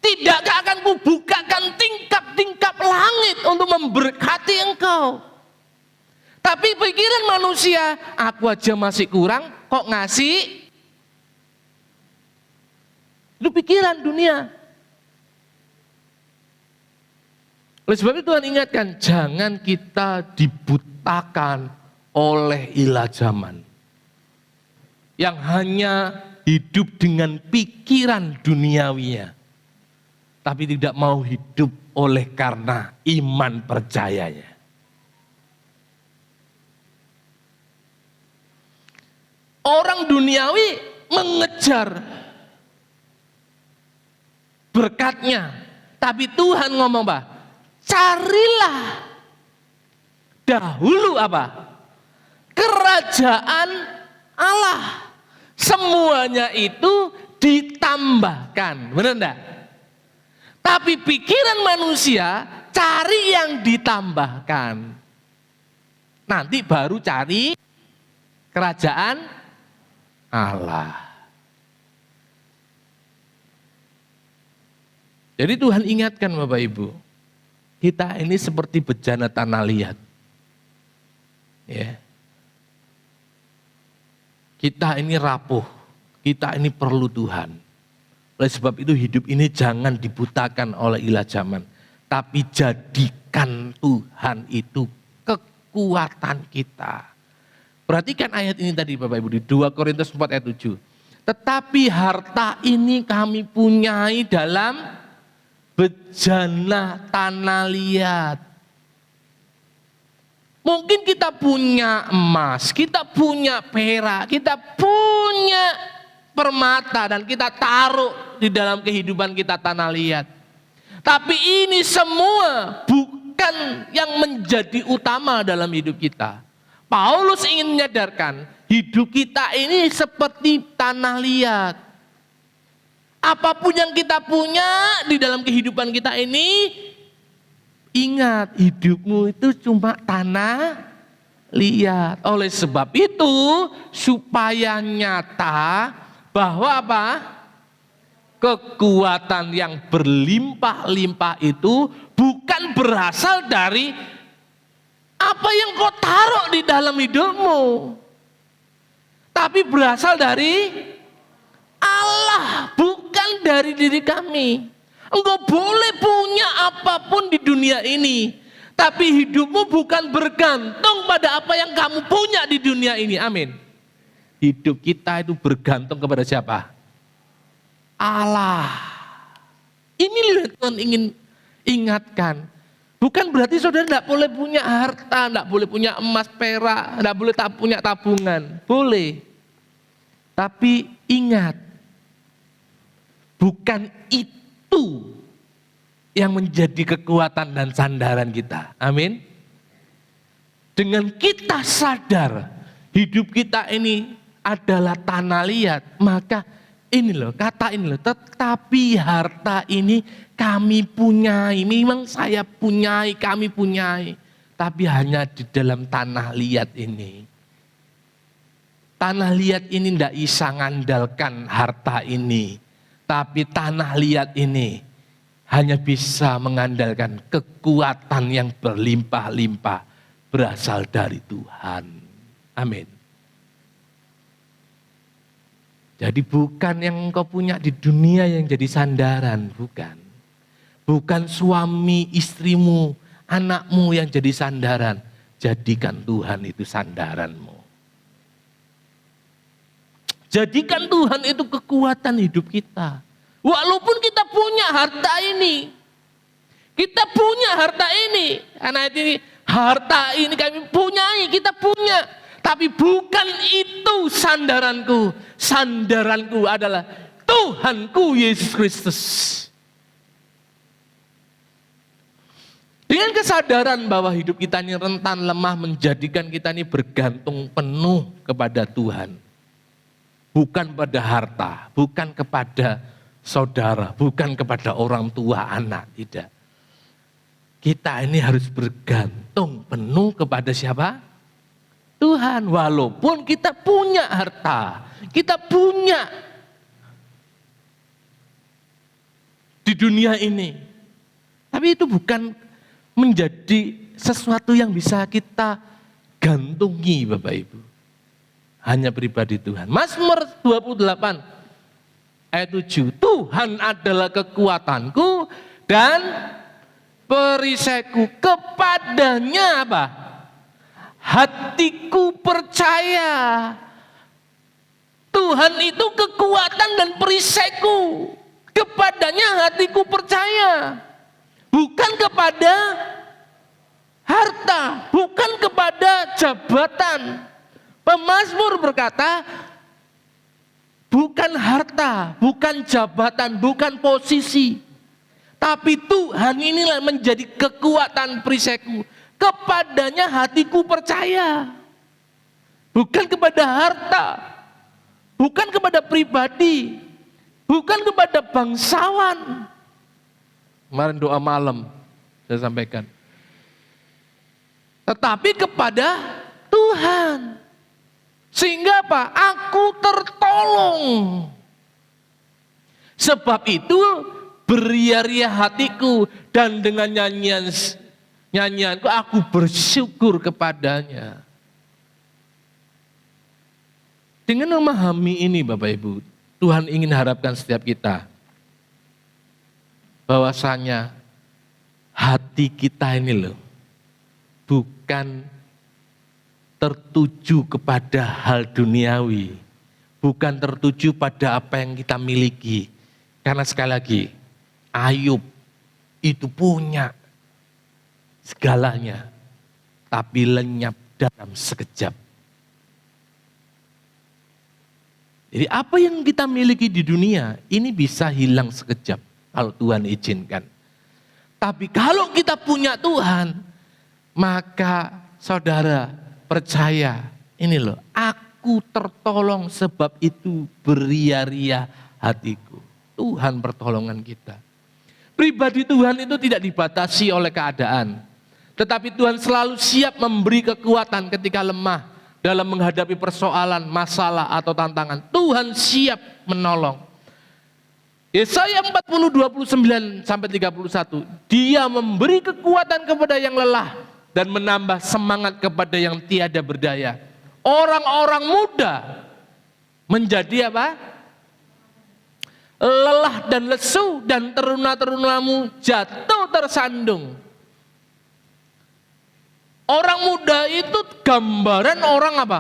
Tidakkah akan kubukakan tingkap-tingkap langit untuk memberkati engkau. Tapi pikiran manusia, aku aja masih kurang, kok ngasih? Itu pikiran dunia. Oleh sebab itu Tuhan ingatkan, jangan kita dibutakan oleh ilah zaman. Yang hanya hidup dengan pikiran duniawinya. Tapi tidak mau hidup oleh karena iman percayanya. Orang duniawi mengejar berkatnya. Tapi Tuhan ngomong apa? Carilah dahulu apa? Kerajaan Allah. Semuanya itu ditambahkan. Benar enggak? Tapi pikiran manusia cari yang ditambahkan. Nanti baru cari kerajaan Allah. Jadi Tuhan ingatkan Bapak Ibu, kita ini seperti bejana tanah liat. Ya. Kita ini rapuh, kita ini perlu Tuhan. Oleh sebab itu hidup ini jangan dibutakan oleh ilah zaman. Tapi jadikan Tuhan itu kekuatan kita. Perhatikan ayat ini tadi Bapak Ibu di 2 Korintus 4 ayat 7. Tetapi harta ini kami punyai dalam bejana tanah liat. Mungkin kita punya emas, kita punya perak, kita punya permata dan kita taruh di dalam kehidupan kita tanah liat. Tapi ini semua bukan yang menjadi utama dalam hidup kita. Paulus ingin menyadarkan hidup kita ini seperti tanah liat. Apapun yang kita punya di dalam kehidupan kita ini, ingat hidupmu itu cuma tanah liat. Oleh sebab itu supaya nyata bahwa apa? Kekuatan yang berlimpah-limpah itu bukan berasal dari apa yang kau taruh di dalam hidupmu. Tapi berasal dari Allah, bukan dari diri kami. Engkau boleh punya apapun di dunia ini, tapi hidupmu bukan bergantung pada apa yang kamu punya di dunia ini. Amin. Hidup kita itu bergantung kepada siapa? Allah. Ini Tuhan ingin ingatkan. Bukan berarti saudara tidak boleh punya harta, tidak boleh punya emas, perak, tidak boleh punya tabungan. Boleh. Tapi ingat, bukan itu yang menjadi kekuatan dan sandaran kita. Amin. Dengan kita sadar hidup kita ini adalah tanah liat, maka ini loh, kata ini loh, tetapi harta ini kami punyai, memang saya punyai, kami punyai, tapi hanya di dalam tanah liat ini. Tanah liat ini tidak bisa ngandalkan harta ini, Tapi tanah liat ini hanya bisa mengandalkan kekuatan yang berlimpah-limpah berasal dari Tuhan. Amin. Jadi bukan yang engkau punya di dunia yang jadi sandaran, bukan. Bukan suami, istrimu, anakmu yang jadi sandaran. Jadikan Tuhan itu sandaranmu. Jadikan Tuhan itu kekuatan hidup kita. Walaupun kita punya harta ini. Kita punya harta ini. Anak ini, harta ini kami punyai, kita punya. Tapi bukan itu sandaranku. Sandaranku adalah Tuhanku Yesus Kristus. Dengan kesadaran bahwa hidup kita ini rentan lemah menjadikan kita ini bergantung penuh kepada Tuhan. Bukan pada harta, bukan kepada saudara, bukan kepada orang tua anak, tidak. Kita ini harus bergantung penuh kepada siapa? Tuhan. Walaupun kita punya harta, kita punya di dunia ini. Tapi itu bukan menjadi sesuatu yang bisa kita gantungi, Bapak Ibu. Hanya pribadi Tuhan. Mazmur 28 ayat 7. Tuhan adalah kekuatanku dan perisaiku, kepadanya apa? Hatiku percaya. Tuhan itu kekuatan dan perisaiku, kepadanya hatiku percaya. Bukan kepada harta, bukan kepada jabatan. Pemazmur berkata, bukan harta, bukan jabatan, bukan posisi. Tapi Tuhan inilah menjadi kekuatan perisaiku. Kepadanya hatiku percaya. Bukan kepada harta. Bukan kepada pribadi. Bukan kepada bangsawan. Kemarin doa malam saya sampaikan. Tetapi kepada Tuhan. Sehingga apa? Aku tertolong. Sebab itu beria-ria hatiku dan dengan nyanyianku aku bersyukur kepadanya. Dengan memahami ini Bapak Ibu, Tuhan ingin harapkan setiap kita bahwasanya hati kita ini loh bukan tertuju kepada hal duniawi, bukan tertuju pada apa yang kita miliki. Karena sekali lagi, Ayub itu punya segalanya, tapi lenyap dalam sekejap. Jadi apa yang kita miliki di dunia, ini bisa hilang sekejap kalau Tuhan izinkan. Tapi kalau kita punya Tuhan, maka saudara percaya, ini loh, aku tertolong sebab itu beria-ria hatiku. Tuhan pertolongan kita. Pribadi Tuhan itu tidak dibatasi oleh keadaan. Tetapi Tuhan selalu siap memberi kekuatan ketika lemah dalam menghadapi persoalan, masalah atau tantangan. Tuhan siap menolong. Yesaya 40, 29 sampai 31. Dia memberi kekuatan kepada yang lelah dan menambah semangat kepada yang tiada berdaya. Orang-orang muda menjadi apa? Lelah dan lesu, dan teruna-terunamu jatuh tersandung. Orang muda itu gambaran orang apa?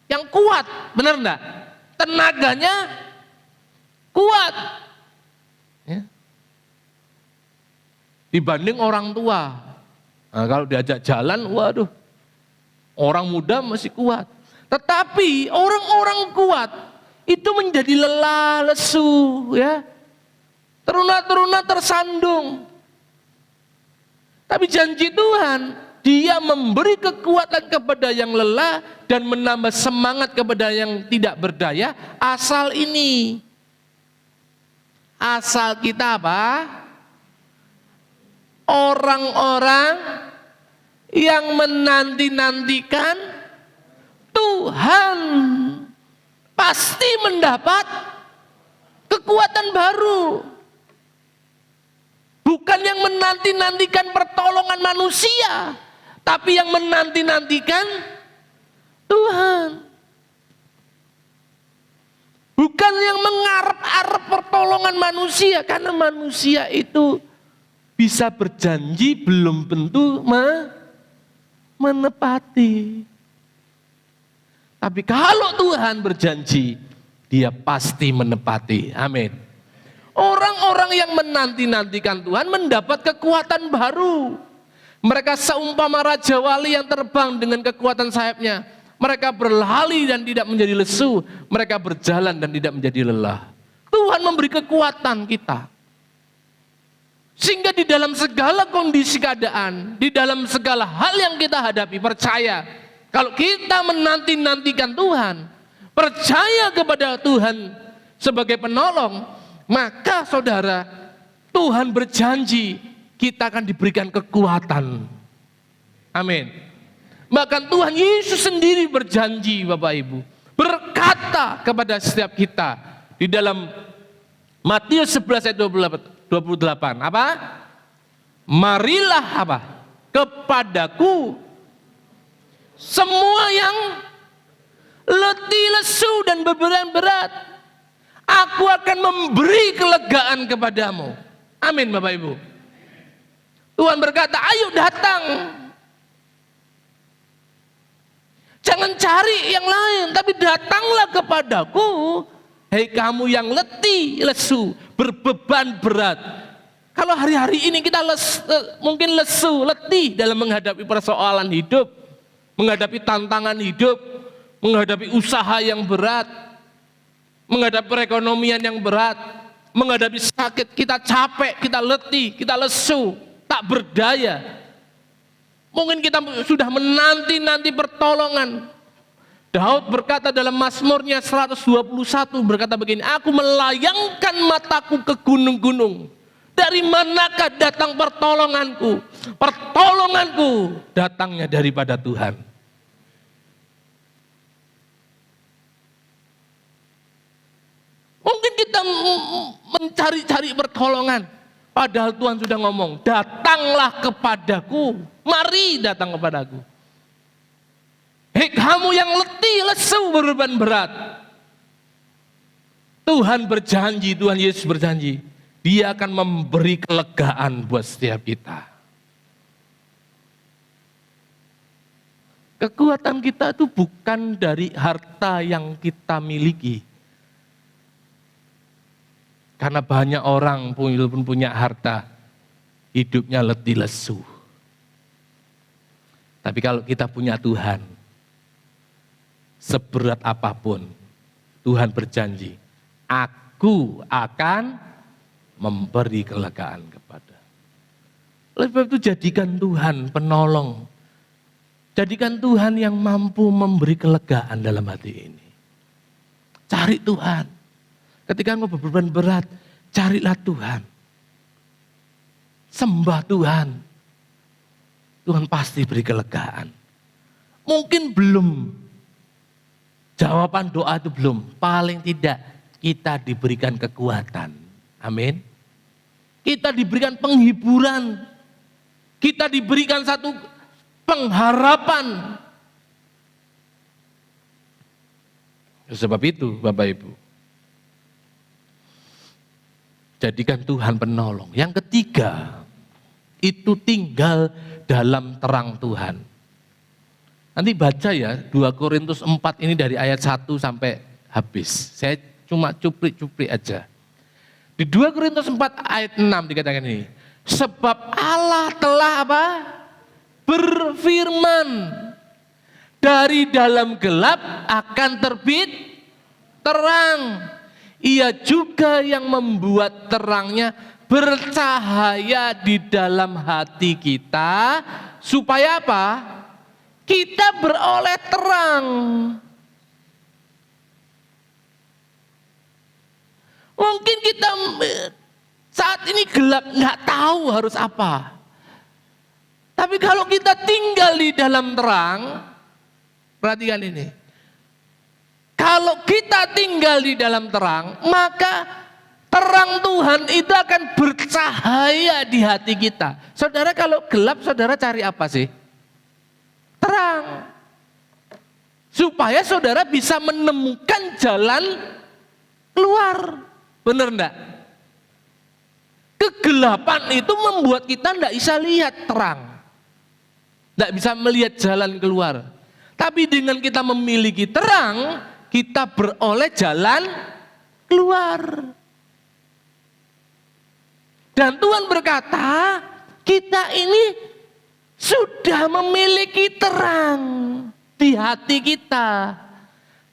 Yang kuat, benar enggak? Tenaganya kuat. Ya. Dibanding orang tua. Nah, kalau diajak jalan, waduh, orang muda masih kuat. Tetapi orang-orang kuat itu menjadi lelah, lesu, ya. Teruna-teruna tersandung. Tapi janji Tuhan, Dia memberi kekuatan kepada yang lelah dan menambah semangat kepada yang tidak berdaya. Asal ini, asal kita apa? Orang-orang yang menanti-nantikan Tuhan pasti mendapat kekuatan. kekuatan baru. Bukan yang menanti-nantikan pertolongan manusia, tapi yang menanti-nantikan Tuhan. Bukan yang mengharap-harap pertolongan manusia, karena manusia itu bisa berjanji belum tentu menepati. Tapi kalau Tuhan berjanji, Dia pasti menepati. Amin. Orang-orang yang menanti-nantikan Tuhan mendapat kekuatan baru. Mereka seumpama Raja Wali yang terbang dengan kekuatan sayapnya. Mereka berlari dan tidak menjadi lesu. Mereka berjalan dan tidak menjadi lelah. Tuhan memberi kekuatan kita. Sehingga di dalam segala kondisi keadaan, di dalam segala hal yang kita hadapi, percaya. Kalau kita menanti-nantikan Tuhan, percaya kepada Tuhan sebagai penolong, maka saudara, Tuhan berjanji kita akan diberikan kekuatan. Amin. Bahkan Tuhan Yesus sendiri berjanji, Bapak Ibu, berkata kepada setiap kita di dalam Matius 11 ayat 28, apa? Marilah apa? Kepadaku semua yang letih, lesu dan beban berat, aku akan memberi kelegaan kepadamu. Amin, Bapak Ibu. Tuhan berkata, ayo datang. Jangan cari yang lain, tapi datanglah kepadaku. Hei kamu yang letih, lesu, berbeban berat. Kalau hari-hari ini kita mungkin lesu, letih dalam menghadapi persoalan hidup, menghadapi tantangan hidup, menghadapi usaha yang berat, menghadapi perekonomian yang berat, menghadapi sakit, kita capek, kita letih, kita lesu, tak berdaya. Mungkin kita sudah menanti-nanti pertolongan. Daud berkata dalam Mazmurnya 121, berkata begini, aku melayangkan mataku ke gunung-gunung. Dari manakah datang pertolonganku? Pertolonganku datangnya daripada Tuhan. Mungkin kita mencari-cari pertolongan, padahal Tuhan sudah ngomong, datanglah kepadaku, mari datang kepadaku. Hei kamu yang letih, lesu, berbeban berat. Tuhan berjanji, Tuhan Yesus berjanji, Dia akan memberi kelegaan buat setiap kita. Kekuatan kita itu bukan dari harta yang kita miliki. Karena banyak orang pun punya harta, hidupnya letih lesu. Tapi kalau kita punya Tuhan, seberat apapun, Tuhan berjanji, aku akan memberi kelegaan kepada. Oleh sebab itu jadikan Tuhan penolong. Jadikan Tuhan yang mampu memberi kelegaan dalam hati ini. Cari Tuhan. Ketika engkau berbeban berat, carilah Tuhan. Sembah Tuhan. Tuhan pasti beri kelegaan. Mungkin belum. Jawaban doa itu belum. Paling tidak kita diberikan kekuatan. Amin. Kita diberikan penghiburan. Kita diberikan satu pengharapan. Sebab itu Bapak Ibu, jadikan Tuhan penolong. Yang ketiga, itu tinggal dalam terang Tuhan. Nanti baca ya 2 Korintus 4 ini dari ayat 1 sampai habis. Saya cuma cuplik-cuplik aja. Di 2 Korintus 4 ayat 6 dikatakan ini. Sebab Allah telah apa? Berfirman, dari dalam gelap akan terbit terang. Ia juga yang membuat terangnya bercahaya di dalam hati kita. Supaya apa? Kita beroleh terang. Mungkin kita saat ini gelap, nggak tahu harus apa. Tapi kalau kita tinggal di dalam terang, perhatikan ini. Kalau kita tinggal di dalam terang, maka Terang Tuhan itu akan bercahaya di hati kita. Saudara kalau gelap, saudara cari apa sih? Terang. Supaya saudara bisa menemukan jalan keluar. Benar enggak? Kegelapan itu membuat kita enggak bisa lihat terang. Enggak bisa melihat jalan keluar. Tapi dengan kita memiliki terang, kita beroleh jalan keluar. Dan Tuhan berkata, kita ini sudah memiliki terang di hati kita.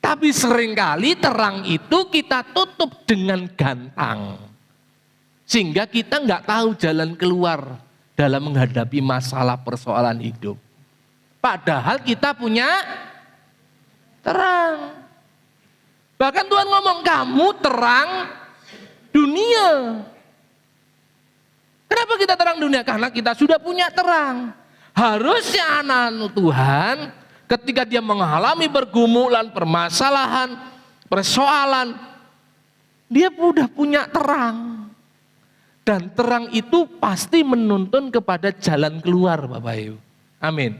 Tapi seringkali terang itu kita tutup dengan gantang. Sehingga kita nggak tahu jalan keluar dalam menghadapi masalah persoalan hidup. Padahal kita punya terang. Bahkan Tuhan ngomong, kamu terang dunia. Kenapa kita terang dunia? Karena kita sudah punya terang. Harusnya anak Tuhan ketika dia mengalami pergumulan, permasalahan, persoalan, dia sudah punya terang. Dan terang itu pasti menuntun kepada jalan keluar, Bapak Ibu. Amin.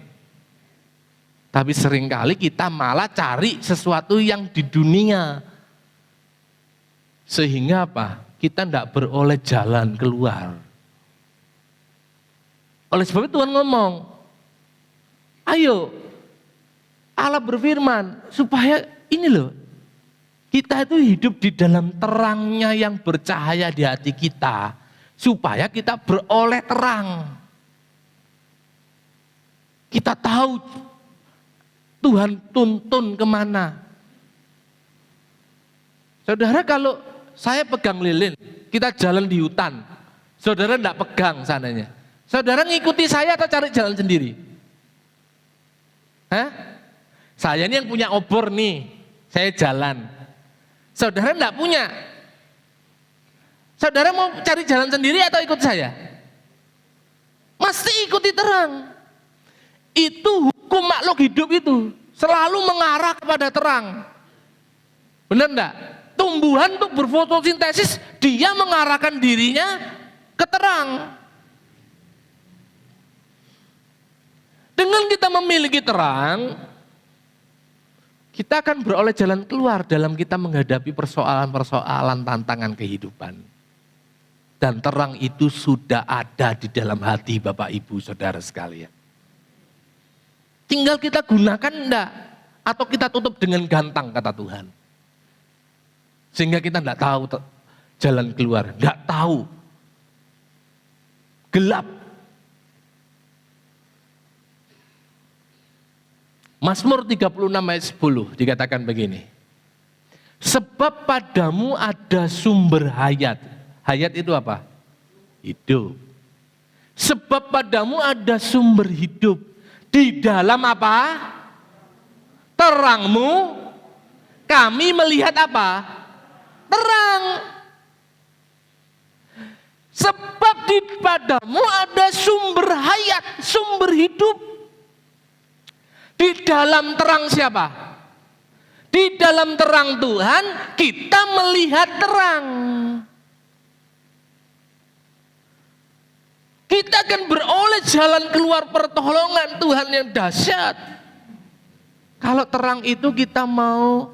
Tapi seringkali kita malah cari sesuatu yang di dunia. Sehingga apa? Kita tidak beroleh jalan keluar. Oleh sebab itu Tuhan ngomong, ayo Allah berfirman supaya ini loh, kita itu hidup di dalam terangnya yang bercahaya di hati kita. Supaya kita beroleh terang. Kita tahu Tuhan tuntun kemana. Saudara kalau saya pegang lilin, kita jalan di hutan. Saudara enggak pegang sananya. Saudara ngikuti saya atau cari jalan sendiri? Hah? Saya ini yang punya obor nih, saya jalan. Saudara enggak punya. Saudara mau cari jalan sendiri atau ikut saya? Mesti ikuti terang. Itu hukum makhluk hidup itu. Selalu mengarah kepada terang. Benar enggak? Tumbuhan untuk berfotosintesis, dia mengarahkan dirinya ke terang. Dengan kita memiliki terang, kita akan beroleh jalan keluar dalam kita menghadapi persoalan-persoalan tantangan kehidupan. Dan terang itu sudah ada di dalam hati Bapak Ibu Saudara sekalian. Tinggal kita gunakan enggak, atau kita tutup dengan gantang kata Tuhan. Sehingga kita enggak tahu jalan keluar, enggak tahu. Gelap. Mazmur 36 ayat 10 dikatakan begini. Sebab padamu ada sumber hayat. Hayat itu apa? Hidup. Sebab padamu ada sumber hidup. Di dalam apa? Terangmu kami melihat apa? Terang. Sebab di padamu ada sumber hayat, sumber hidup. Di dalam terang siapa? Di dalam terang Tuhan kita melihat terang. Kita akan beroleh jalan keluar pertolongan Tuhan yang dahsyat. Kalau terang itu kita mau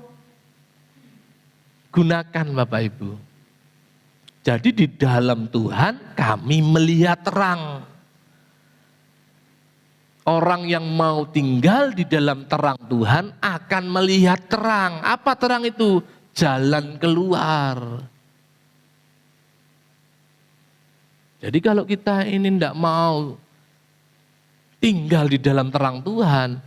gunakan Bapak Ibu. Jadi di dalam Tuhan kami melihat terang. Orang yang mau tinggal di dalam terang Tuhan akan melihat terang. Apa terang itu? Jalan keluar. Jadi kalau kita ini tidak mau tinggal di dalam terang Tuhan,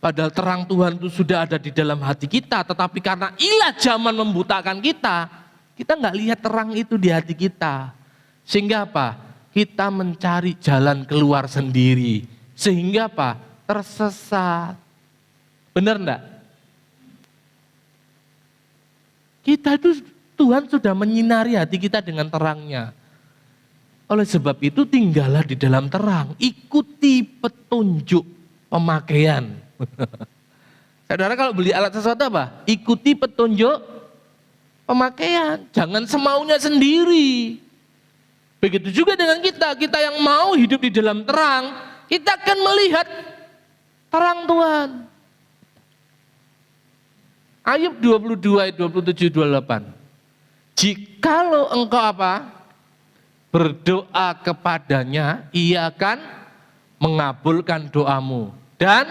padahal terang Tuhan itu sudah ada di dalam hati kita, tetapi karena ilah zaman membutakan kita nggak lihat terang itu di hati kita. Sehingga apa? Kita mencari jalan keluar sendiri. Sehingga apa? Tersesat. Benar enggak? Kita itu Tuhan sudah menyinari hati kita dengan terangnya. Oleh sebab itu tinggallah di dalam terang. Ikuti petunjuk pemakaian. Saudara kalau beli alat sesuatu apa? Ikuti petunjuk pemakaian, jangan semaunya sendiri. Begitu juga dengan kita yang mau hidup di dalam terang, kita akan melihat terang Tuhan. Ayub 22 ayat 27 28. Jikalau engkau apa? Berdoa kepadanya, ia akan mengabulkan doamu dan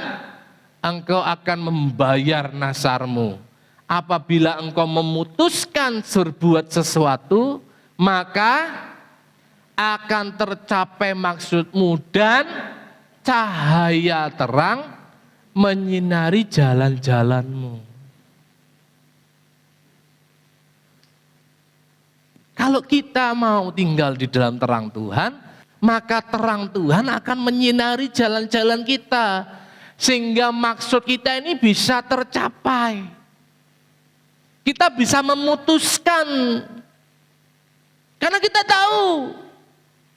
engkau akan membayar nasarmu. Apabila engkau memutuskan berbuat sesuatu, maka akan tercapai maksudmu dan cahaya terang menyinari jalan-jalanmu. Kalau kita mau tinggal di dalam terang Tuhan, maka terang Tuhan akan menyinari jalan-jalan kita. Sehingga maksud kita ini bisa tercapai. Kita bisa memutuskan. Karena kita tahu,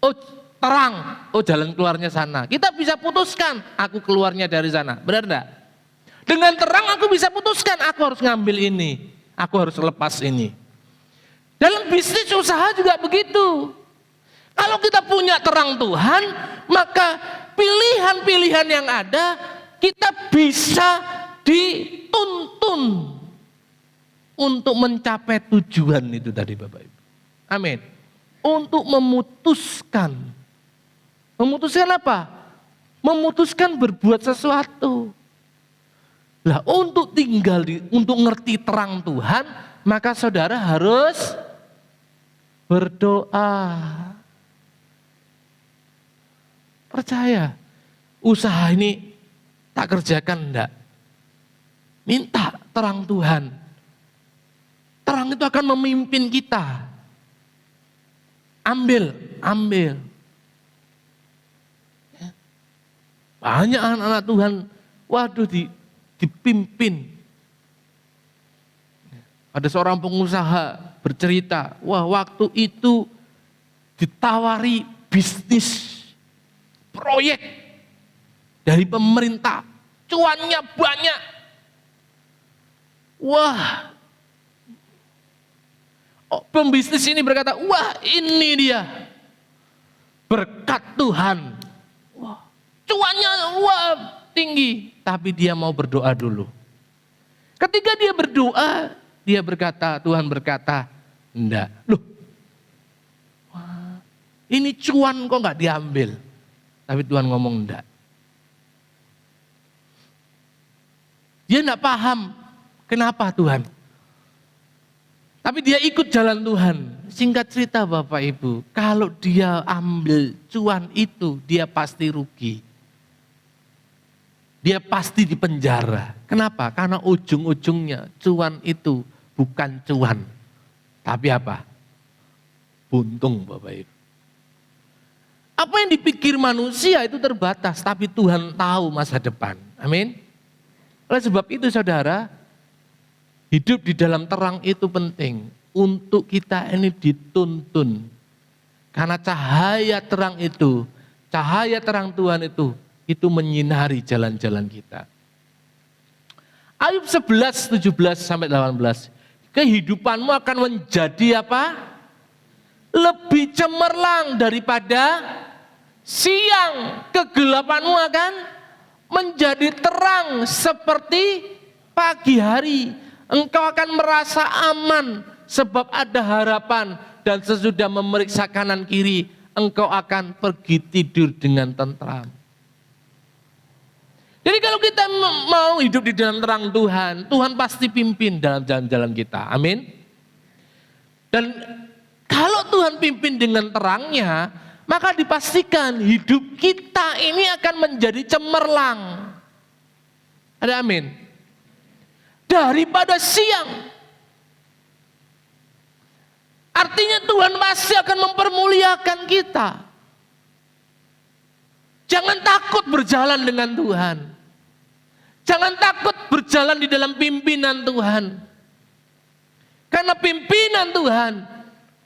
oh terang, oh jalan keluarnya sana. Kita bisa putuskan, aku keluarnya dari sana. Benar enggak? Dengan terang aku bisa putuskan, aku harus ngambil ini. Aku harus lepas ini. Dalam bisnis usaha juga begitu. Kalau kita punya terang Tuhan, maka pilihan-pilihan yang ada, kita bisa dituntun untuk mencapai tujuan itu tadi Bapak Ibu. Amin. Untuk memutuskan. Memutuskan apa? Memutuskan berbuat sesuatu. Lah untuk tinggal untuk ngerti terang Tuhan, maka saudara harus berdoa. Percaya, usaha ini tak kerjakan enggak. Minta terang Tuhan. Terang itu akan memimpin kita. Ambil. Banyak anak-anak Tuhan, waduh dipimpin. Ada seorang pengusaha bercerita, wah waktu itu ditawari bisnis proyek dari pemerintah, cuannya banyak. Wah, pembisnis ini berkata, wah ini dia berkat Tuhan. Wah, cuannya tinggi, tapi dia mau berdoa dulu. Ketika dia berdoa, dia berkata, Tuhan berkata, enggak. Loh, wah, ini cuan kok enggak diambil? Tapi Tuhan ngomong enggak. Dia enggak paham, kenapa Tuhan? Tapi dia ikut jalan Tuhan. Singkat cerita Bapak Ibu, kalau dia ambil cuan itu, dia pasti rugi. Dia pasti dipenjara. Kenapa? Karena ujung-ujungnya cuan itu bukan cuan, tapi apa? Buntung Bapak Ibu. Apa yang dipikir manusia itu terbatas, tapi Tuhan tahu masa depan. Amin. Oleh sebab itu saudara, hidup di dalam terang itu penting untuk kita ini dituntun. Karena cahaya terang itu, cahaya terang Tuhan itu menyinari jalan-jalan kita. Ayub 11, 17 sampai 18. Kehidupanmu akan menjadi apa? Lebih cemerlang daripada siang. Kegelapanmu akan menjadi terang seperti pagi hari. Engkau akan merasa aman sebab ada harapan, dan sesudah memeriksa kanan kiri, engkau akan pergi tidur dengan tentram. Jadi kalau kita mau hidup di dalam terang Tuhan, Tuhan pasti pimpin dalam jalan-jalan kita. Amin. Dan kalau Tuhan pimpin dengan terangnya, maka dipastikan hidup kita ini akan menjadi cemerlang. Ada amin. Daripada siang. Artinya Tuhan pasti akan mempermuliakan kita. Jangan takut berjalan dengan Tuhan. Jangan takut berjalan di dalam pimpinan Tuhan. Karena pimpinan Tuhan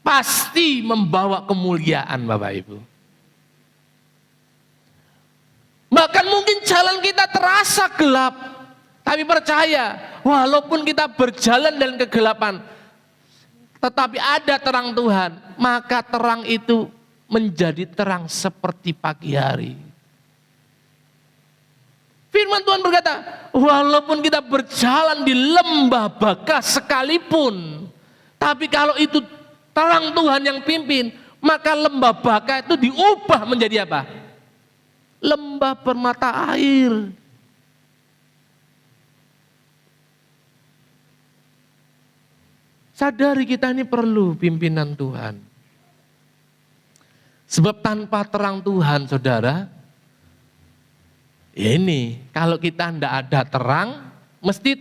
pasti membawa kemuliaan Bapak Ibu. Bahkan mungkin jalan kita terasa gelap. Tapi percaya, walaupun kita berjalan dalam kegelapan, tetapi ada terang Tuhan, maka terang itu menjadi terang seperti pagi hari. Firman Tuhan berkata, walaupun kita berjalan di lembah Baka sekalipun, tapi kalau itu terang Tuhan yang pimpin, maka lembah Baka itu diubah menjadi apa? Lembah bermata air. Sadari kita ini perlu pimpinan Tuhan. Sebab tanpa terang Tuhan, saudara, ya ini, kalau kita tidak ada terang, mesti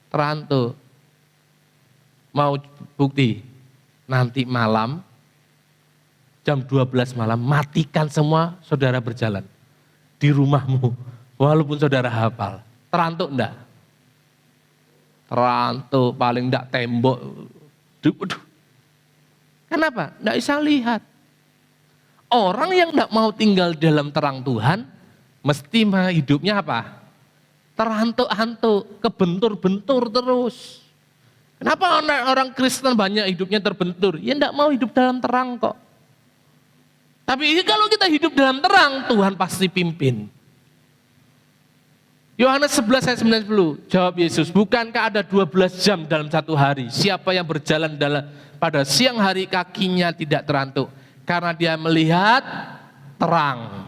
terantuk. Mau bukti, nanti malam, jam 12 malam, matikan semua saudara berjalan di rumahmu, walaupun saudara hafal. Terantuk enggak? Terantuk, paling enggak tembok. Kenapa? Enggak bisa lihat. Orang yang enggak mau tinggal dalam terang Tuhan, mesti hidupnya apa? Terantuk-antuk, kebentur-bentur terus. Kenapa orang Kristen banyak hidupnya terbentur? Ya enggak mau hidup dalam terang kok. Tapi kalau kita hidup dalam terang, Tuhan pasti pimpin. Yohanes 11 ayat 90, jawab Yesus, bukankah ada 12 jam dalam satu hari? Siapa yang berjalan pada siang hari kakinya tidak terantuk, karena dia melihat terang.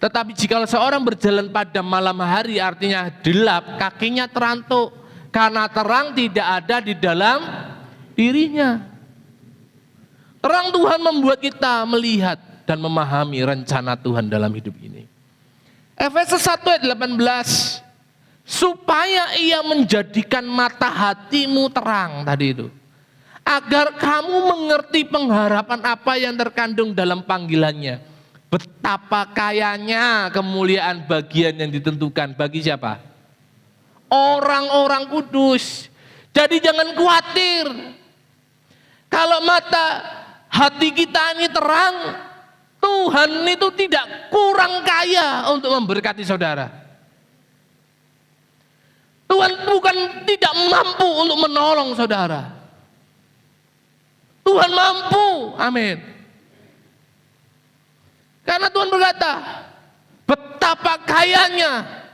Tetapi jika seorang berjalan pada malam hari, artinya gelap, kakinya terantuk, karena terang tidak ada di dalam dirinya. Terang Tuhan membuat kita melihat dan memahami rencana Tuhan dalam hidup ini. Efesus 1 ayat 18, supaya ia menjadikan mata hatimu terang tadi itu, agar kamu mengerti pengharapan apa yang terkandung dalam panggilannya, betapa kayanya kemuliaan bagian yang ditentukan bagi siapa? Orang-orang kudus. Jadi jangan khawatir kalau mata hati kita ini terang, Tuhan itu tidak kurang kaya untuk memberkati saudara. Tuhan bukan tidak mampu untuk menolong saudara. Tuhan mampu, amin. Karena Tuhan berkata, betapa kayanya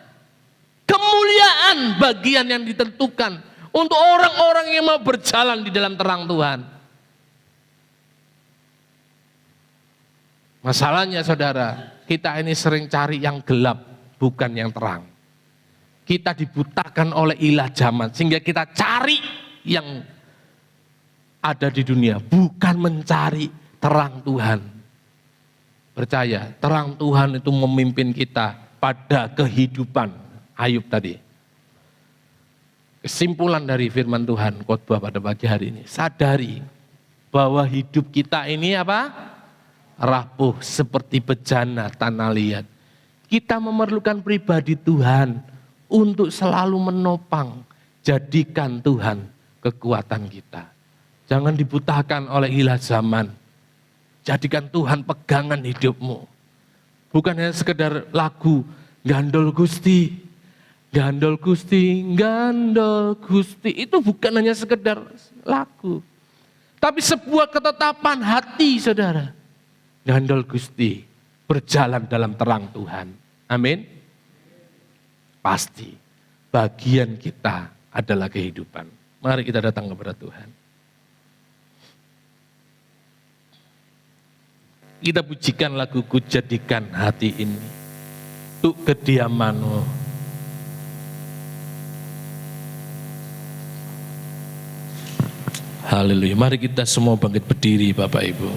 kemuliaan bagian yang ditentukan untuk orang-orang yang mau berjalan di dalam terang Tuhan. Masalahnya saudara, kita ini sering cari yang gelap, bukan yang terang. Kita dibutakan oleh ilah zaman, sehingga kita cari yang ada di dunia, bukan mencari terang Tuhan. Percaya, terang Tuhan itu memimpin kita pada kehidupan. Ayub tadi. Kesimpulan dari firman Tuhan khotbah pada pagi hari ini, sadari bahwa hidup kita ini apa? Rapuh seperti bejana tanah liat. Kita memerlukan pribadi Tuhan untuk selalu menopang, jadikan Tuhan kekuatan kita. Jangan dibutakan oleh ilah zaman. Jadikan Tuhan pegangan hidupmu. Bukan hanya sekedar lagu, gandol Gusti, gandol Gusti, gandol Gusti. Itu bukan hanya sekedar lagu. Tapi sebuah ketetapan hati saudara. Gandol Gusti, berjalan dalam terang Tuhan. Amin. Pasti bagian kita adalah kehidupan. Mari kita datang kepada Tuhan. Kita pujikan lagu Ku Jadikan Hati Ini untuk kediaman-Mu. Haleluya. Mari kita semua bangkit berdiri Bapak Ibu.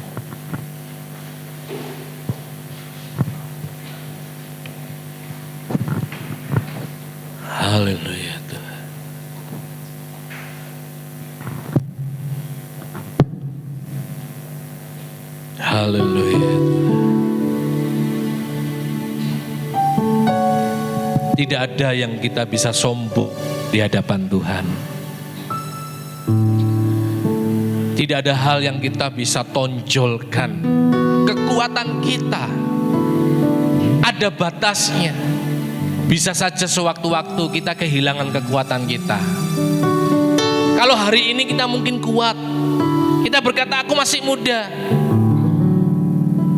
Haleluya Tuhan. Haleluya Tuhan. Tidak ada yang kita bisa sombong di hadapan Tuhan. Tidak ada hal yang kita bisa tonjolkan. Kekuatan kita ada batasnya. Bisa saja sewaktu-waktu kita kehilangan kekuatan kita. Kalau hari ini kita mungkin kuat, kita berkata aku masih muda,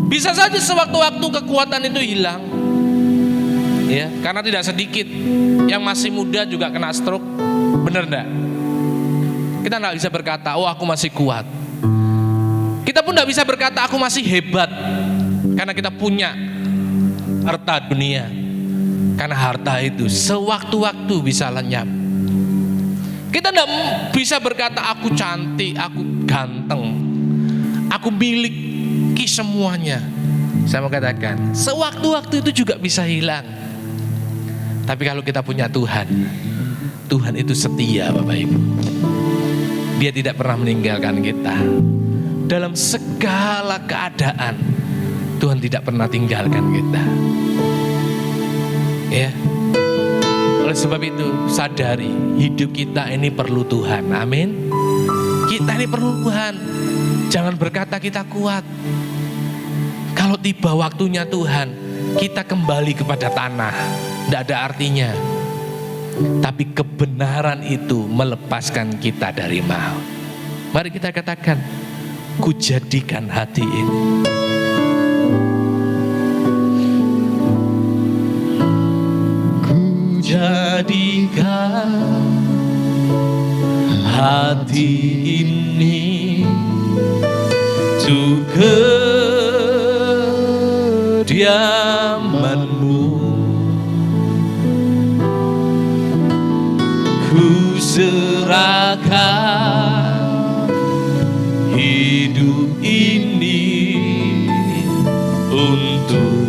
bisa saja sewaktu-waktu kekuatan itu hilang. Ya, karena tidak sedikit yang masih muda juga kena stroke. Benar enggak? Kita enggak bisa berkata, oh aku masih kuat. Kita pun enggak bisa berkata aku masih hebat, karena kita punya harta dunia. Karena harta itu sewaktu-waktu bisa lenyap. Kita enggak bisa berkata aku cantik, aku ganteng, aku miliki semuanya. Saya mau katakan, sewaktu-waktu itu juga bisa hilang. Tapi kalau kita punya Tuhan, Tuhan itu setia Bapak Ibu. Dia tidak pernah meninggalkan kita. Dalam segala keadaan, Tuhan tidak pernah tinggalkan kita. Ya. Oleh sebab itu, sadari hidup kita ini perlu Tuhan. Amin. Kita ini perlu Tuhan. Jangan berkata kita kuat. Kalau tiba waktunya Tuhan, kita kembali kepada tanah. Tidak ada artinya. Tapi kebenaran itu melepaskan kita dari maut. Mari kita katakan, ku jadikan hati ini. Ku jadikan hati ini untuk kediamanmu. Ku serahkan hidup ini untukmu,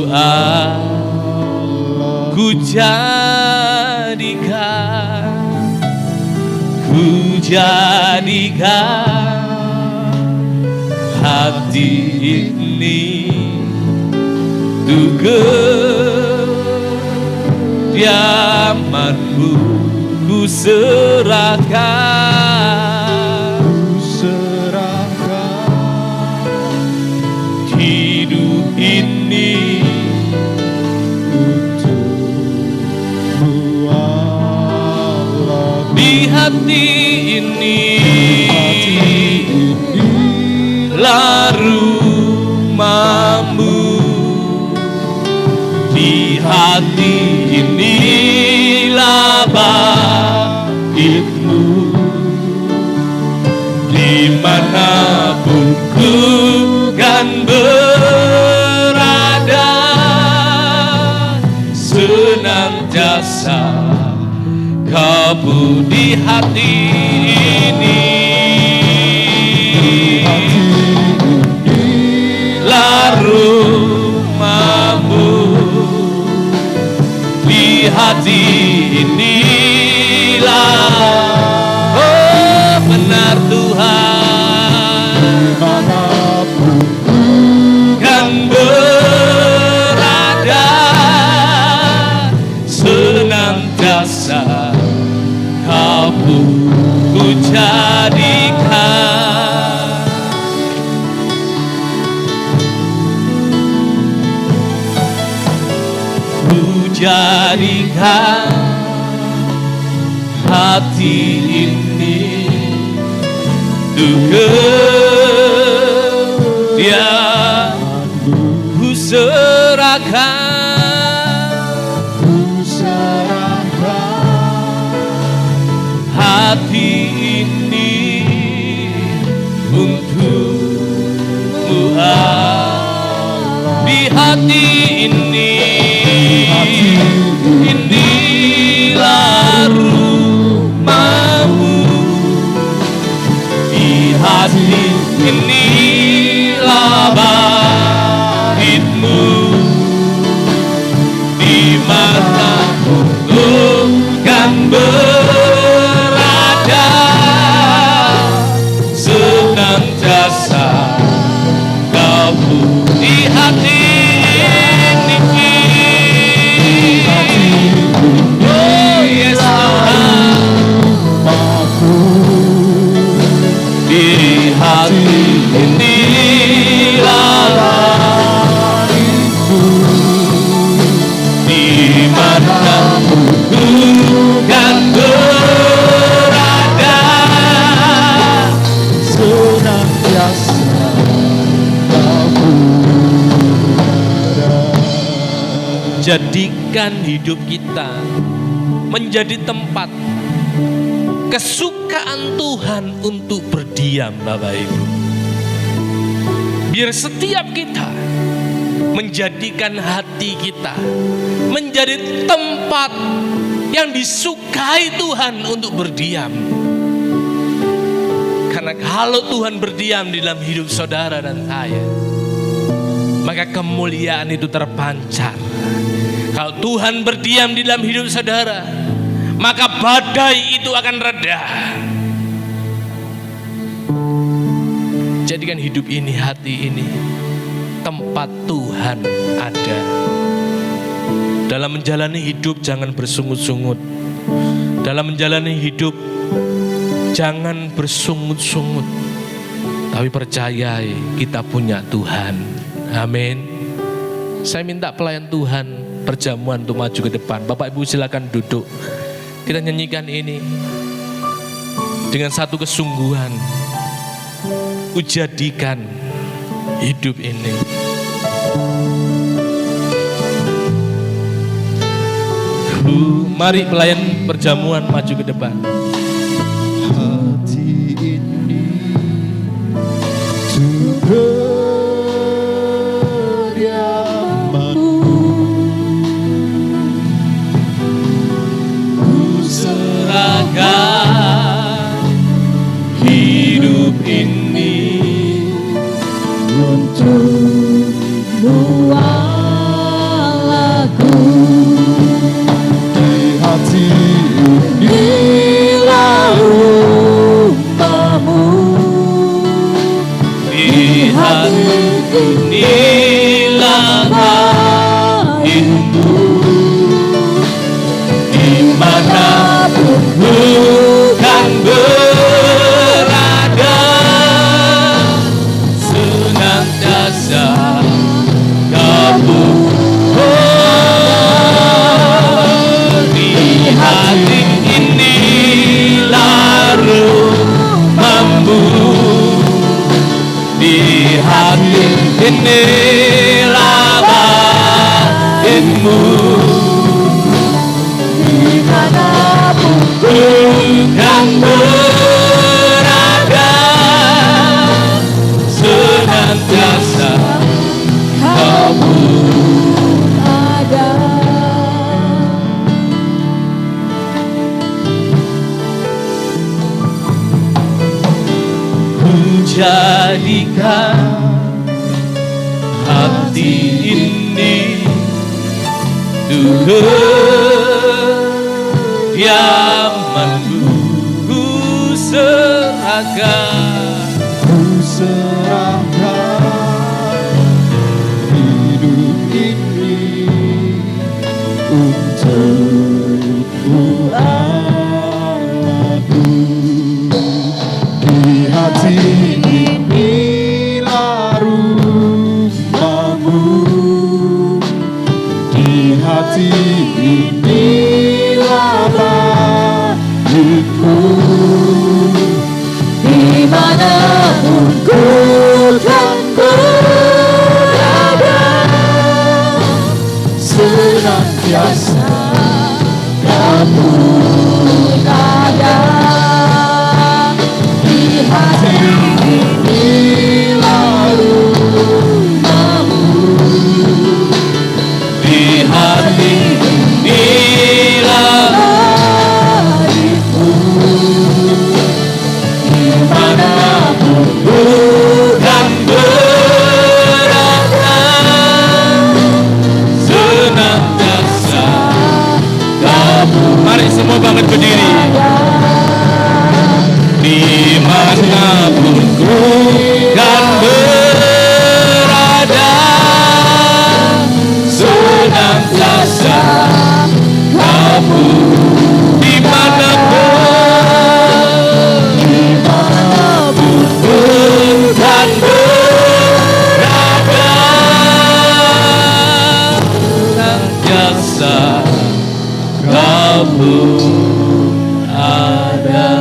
Allah. Ku jadikan hati ini untuk kediamanmu. Ku serahkan hidup ini untukmu, Allah. Di hati ini lah rumahmu. Di hati inilah baitmu. Dimanapun ku kan berada, senantiasa kau di hati ini. Lah rumahmu. Di hati inilah, oh benar Tuhan, dimanapun kan berada, senantiasa kau ku jadikan. Jadikan hati ini untuk kediamanmu. Ku serahkan hati ini untukmu, Allah. Di hati ini inilah rumahmu. Di hati inilah baitmu. Dimanapun ku kan berada, senantiasa kau di hati. Oh yes Tuhan, di hati menjadikan hidup kita menjadi tempat kesukaan Tuhan untuk berdiam, Bapak Ibu. Biar setiap kita menjadikan hati kita menjadi tempat yang disukai Tuhan untuk berdiam. Karena kalau Tuhan berdiam di dalam hidup saudara dan saya, maka kemuliaan itu terpancar. Kalau Tuhan berdiam di dalam hidup saudara, maka badai itu akan reda. Jadikan hidup ini, hati ini, tempat Tuhan ada. Dalam menjalani hidup jangan bersungut-sungut. Dalam menjalani hidup jangan bersungut-sungut. Tapi percayai kita punya Tuhan. Amin. Saya minta pelayan Tuhan perjamuan untuk maju ke depan. Bapak Ibu silakan duduk. Kita nyanyikan ini dengan satu kesungguhan. Ujadikan hidup ini. Mari pelayan perjamuan maju ke depan. Hati ini untuk kediaman-Mu, ku serahkan hidup ini untuk-Mu Allahku. Di hati inilah rumah-Mu, Di hati inilah lahirmu, dimanapun bukan berada, senantiasa kamu. Di hati inilah rumah-Mu, di hati inilah lahirmu, dimanapun bukan berada, senantiasa kamu ada. Jadikan hati ini kediaman-Mu, ku serahkan hidup ini untuk-Mu Allahku. Di hati inilah rumah-Mu, di hati inilah lahirku, dimanapun ku kan berada, senantiasa kamu ada. Di hati inilah rumah-Mu, di hati inilah lahirku, dimanapun bukan berada, senantiasa kamu. Mari semua bangun berdiri. Dimanapun ku kan berada, senantiasa kamu. Dimanapun ku kan berada, senantiasa kamu ada.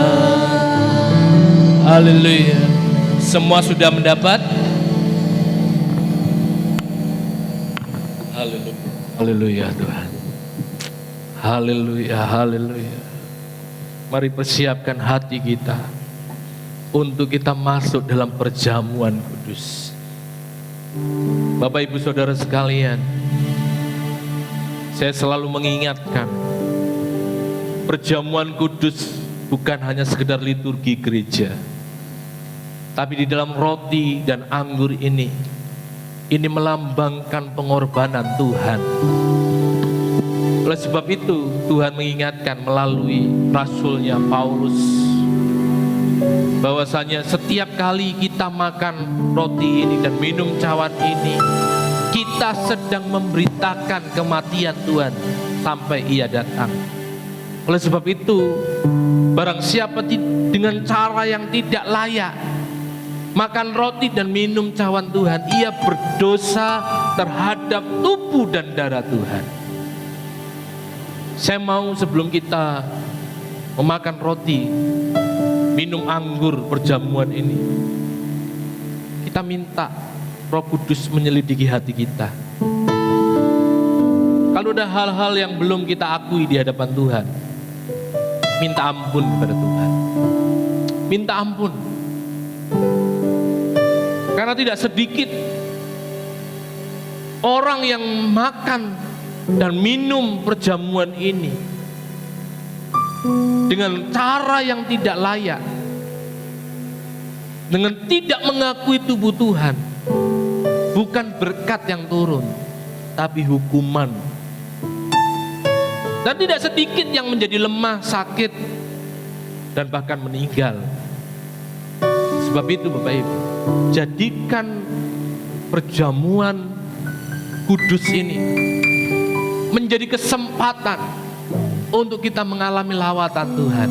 Haleluya. Semua sudah mendapat? Haleluya. Haleluya Tuhan. Haleluya, haleluya. Mari persiapkan hati kita untuk kita masuk dalam perjamuan kudus. Bapak Ibu Saudara sekalian, saya selalu mengingatkan, perjamuan kudus bukan hanya sekedar liturgi gereja, tapi di dalam roti dan anggur ini melambangkan pengorbanan Tuhan. Oleh sebab itu Tuhan mengingatkan melalui rasulnya Paulus bahwasanya setiap kali kita makan roti ini dan minum cawan ini, kita sedang memberitakan kematian Tuhan sampai Ia datang. Oleh sebab itu, barang siapa dengan cara yang tidak layak makan roti dan minum cawan Tuhan, ia berdosa terhadap tubuh dan darah Tuhan. Saya mau sebelum kita memakan roti, minum anggur perjamuan ini, kita minta Roh Kudus menyelidiki hati kita. Kalau ada hal-hal yang belum kita akui di hadapan Tuhan, minta ampun kepada Tuhan. Minta ampun. Karena tidak sedikit orang yang makan dan minum perjamuan ini dengan cara yang tidak layak, dengan tidak mengakui tubuh Tuhan. Bukan berkat yang turun, tapi hukuman. Dan tidak sedikit yang menjadi lemah, sakit, dan bahkan meninggal. Sebab itu Bapak Ibu, jadikan perjamuan kudus ini menjadi kesempatan untuk kita mengalami lawatan Tuhan.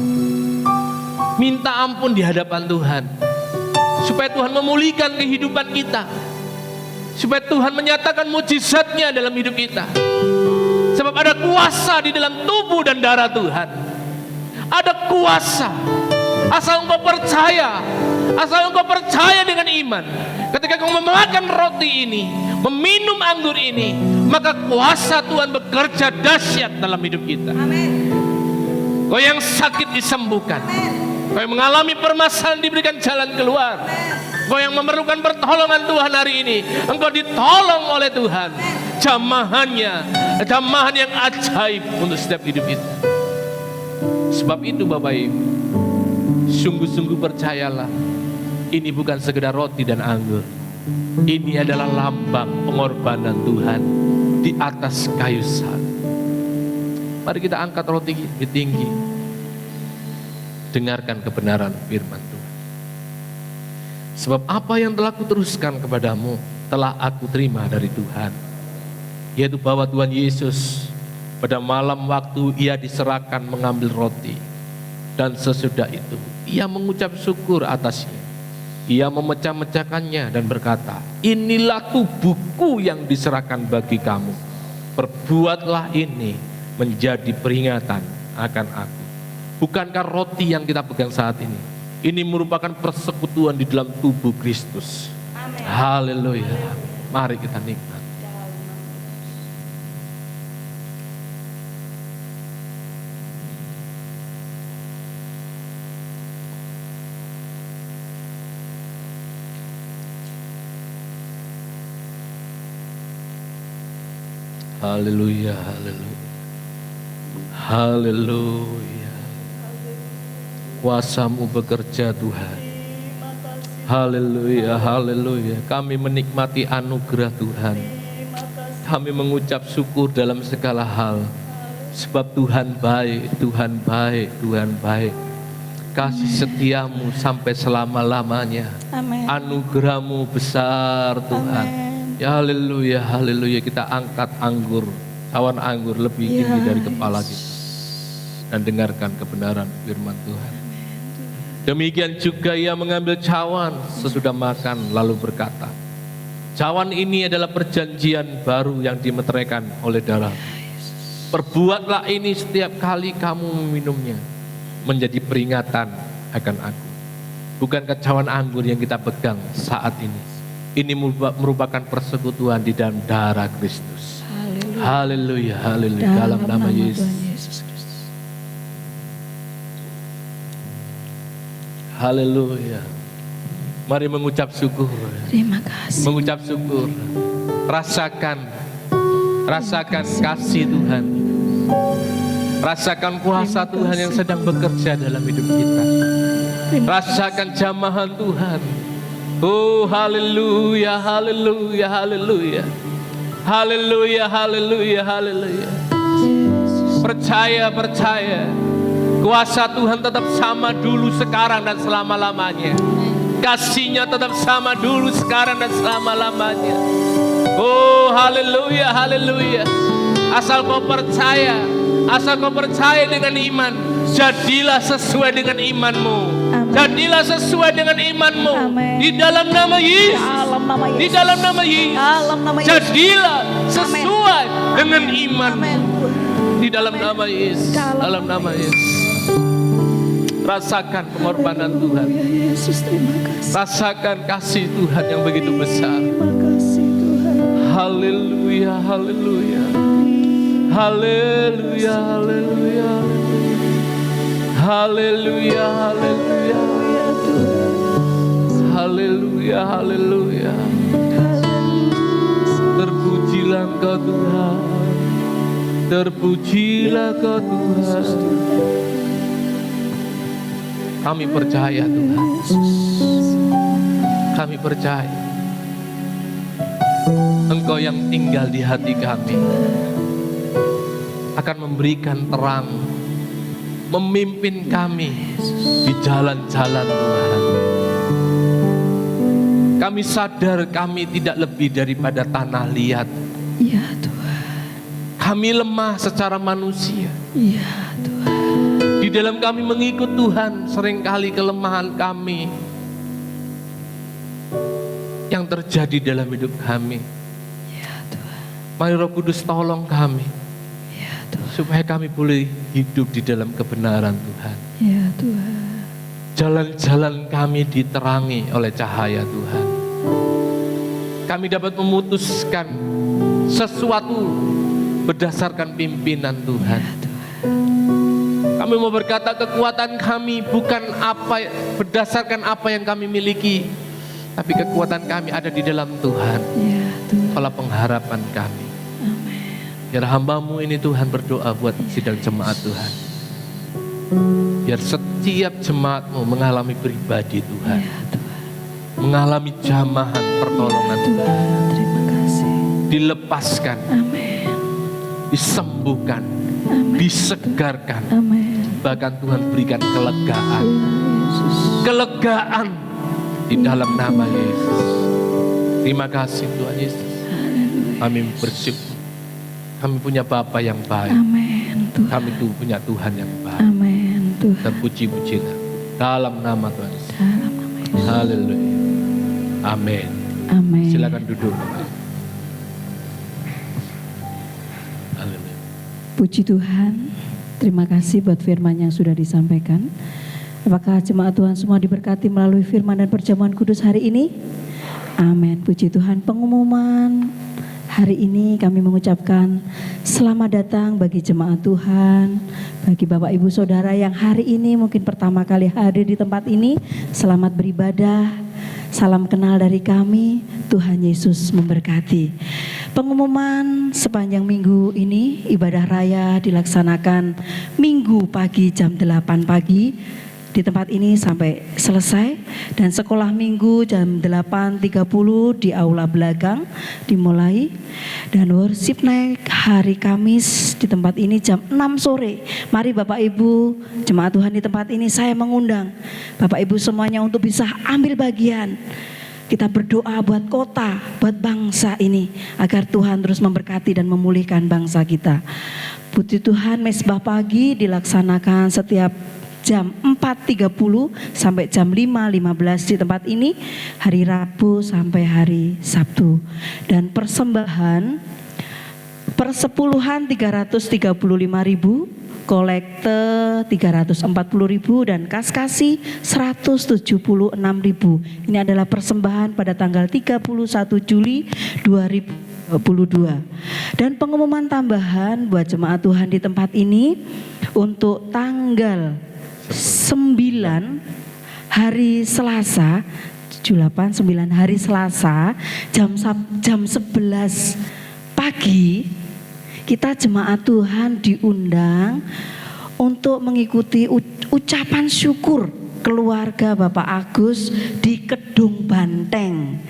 Minta ampun di hadapan Tuhan, supaya Tuhan memulihkan kehidupan kita, supaya Tuhan menyatakan mujizatnya dalam hidup kita. Sebab ada kuasa di dalam tubuh dan darah Tuhan. Ada kuasa. Asal engkau percaya, asal engkau percaya dengan iman. Ketika engkau memakan roti ini, meminum anggur ini, maka kuasa Tuhan bekerja dahsyat dalam hidup kita. Kau yang sakit disembuhkan, kau yang mengalami permasalahan diberikan jalan keluar. Kau yang memerlukan pertolongan Tuhan hari ini, engkau ditolong oleh Tuhan. Jamahan yang ajaib untuk setiap hidup kita. Sebab itu Bapak Ibu, sungguh-sungguh percayalah, ini bukan sekedar roti dan anggur. Ini adalah lambang pengorbanan Tuhan di atas kayu salib. Mari kita angkat roti lebih tinggi. Dengarkan kebenaran firman Tuhan. Sebab apa yang telah kuteruskan kepadamu telah aku terima dari Tuhan, yaitu bahwa Tuhan Yesus pada malam waktu Ia diserahkan mengambil roti, dan sesudah itu Ia mengucap syukur atasnya. Ia memecah-mecahkannya dan berkata, inilah tubuhku yang diserahkan bagi kamu. Perbuatlah ini menjadi peringatan akan aku. Bukankah roti yang kita pegang saat ini merupakan persekutuan di dalam tubuh Kristus. Haleluya. Mari kita nikmat. Haleluya, haleluya. Haleluya. Kuasa-Mu bekerja Tuhan. Haleluya, haleluya. Kami menikmati anugerah Tuhan. Kami mengucap syukur dalam segala hal. Sebab Tuhan baik, Tuhan baik, Tuhan baik. Kasih setiamu sampai selama-lamanya. Amin. Anugerah-Mu besar Tuhan. Ya haleluya, haleluya. Kita angkat anggur, cawan anggur lebih tinggi dari kepala kita. Dan dengarkan kebenaran firman Tuhan. Demikian juga Ia mengambil cawan sesudah makan lalu berkata, cawan ini adalah perjanjian baru yang dimeteraikan oleh darah. Perbuatlah ini setiap kali kamu meminumnya menjadi peringatan akan aku. Bukankah cawan anggur yang kita pegang saat ini? Ini merupakan persekutuan di dalam darah Kristus. Haleluya, haleluya. Dalam nama Yesus. Tuhan Yesus Kristus. Haleluya. Mari mengucap syukur. Terima kasih. Mengucap syukur. Rasakan kasih Tuhan. Rasakan kuasa Tuhan yang sedang bekerja dalam hidup kita. Rasakan jamahan Tuhan. Oh haleluya, haleluya, haleluya. Haleluya, haleluya, haleluya. Percaya. Kuasa Tuhan tetap sama dulu, sekarang, dan selama-lamanya. Kasih-Nya tetap sama dulu, sekarang, dan selama-lamanya. Oh haleluya, haleluya. Asal kau percaya dengan iman, jadilah sesuai dengan imanmu. Amin. Jadilah sesuai dengan imanmu. Amin. Di dalam nama Yesus. Dalam nama Yesus. Di dalam nama Yesus. Dalam nama Yesus. Jadilah sesuai dengan imanmu. Amin. Di dalam nama Yesus. Dalam nama Yesus. Rasakan pengorbanan Tuhan. Ya Yesus, terima kasih. Rasakan kasih Tuhan yang begitu besar. Terima kasih Tuhan. Haleluya, haleluya. Haleluya, haleluya. Haleluya, haleluya. Ya Tuhan. Haleluya, haleluya. Terpujilah Engkau Tuhan. Terpujilah Engkau Tuhan. Kami percaya Tuhan. Kami percaya Engkau yang tinggal di hati kami akan memberikan terang, memimpin kami di jalan-jalan Tuhan. Kami sadar kami tidak lebih daripada tanah liat. Ya Tuhan. Kami lemah secara manusia. Ya Tuhan. Di dalam kami mengikut Tuhan, seringkali kelemahan kami yang terjadi dalam hidup kami. Ya Tuhan. Mari Roh Kudus tolong kami, Ya Tuhan. supaya kami boleh hidup di dalam kebenaran Tuhan. Ya Tuhan. Jalan-jalan kami diterangi oleh cahaya Tuhan. Kami dapat memutuskan sesuatu berdasarkan pimpinan Tuhan. Kami mau berkata kekuatan kami bukan berdasarkan apa yang kami miliki, tapi kekuatan kami ada di dalam Tuhan. Ya Tuhan. Kepala pengharapan kami. Amin. Biar hamba-Mu ini Tuhan berdoa buat sidang jemaat Tuhan. Biar setiap jemaat-Mu mengalami pribadi Tuhan. Ya Tuhan. Mengalami jamahan pertolongan Tuhan. Tuhan, terima kasih. Dilepaskan, Amin. disembuhkan, Amin. disegarkan. Amin. Bahkan Tuhan berikan kelegaan. Ya Yesus. Kelegaan di dalam nama Yesus. Terima kasih Tuhan Yesus. Kami bersyukur. Kami punya Bapa yang baik. Amin Tuhan. Kami tuh punya Tuhan yang baik. Amin Tuhan. Terpuji-pujilah dalam nama Tuhan Yesus. Dalam nama Yesus. Haleluya. Amin. Amin. Silakan duduk. Haleluya. Puji Tuhan. Terima kasih buat firman yang sudah disampaikan. Apakah jemaat Tuhan semua diberkati melalui firman dan perjamuan kudus hari ini? Amin. Puji Tuhan. Pengumuman hari ini kami mengucapkan selamat datang bagi jemaat Tuhan, bagi Bapak Ibu Saudara yang hari ini mungkin pertama kali hadir di tempat ini. Selamat beribadah. Salam kenal dari kami. Tuhan Yesus memberkati. Pengumuman sepanjang minggu ini ibadah raya dilaksanakan minggu pagi jam 8 pagi di tempat ini sampai selesai, dan sekolah minggu jam 8.30 di aula belakang dimulai, dan worship night hari Kamis di tempat ini jam 6 sore. Mari Bapak Ibu jemaat Tuhan di tempat ini, saya mengundang Bapak Ibu semuanya untuk bisa ambil bagian. Kita berdoa buat kota, buat bangsa ini, agar Tuhan terus memberkati dan memulihkan bangsa kita. Puji Tuhan, mesbah pagi dilaksanakan setiap jam 4.30 sampai jam 5.15 di tempat ini, hari Rabu sampai hari Sabtu. Dan persembahan persepuluhan 335.000, kolekte 340.000, dan kas kasih 176.000. Ini adalah persembahan pada tanggal 31 Juli 2023. Dan pengumuman tambahan buat jemaat Tuhan di tempat ini untuk tanggal 9 hari Selasa, 9 hari Selasa jam 11 pagi, kita jemaat Tuhan diundang untuk mengikuti ucapan syukur keluarga Bapak Agus di Kedung Banteng.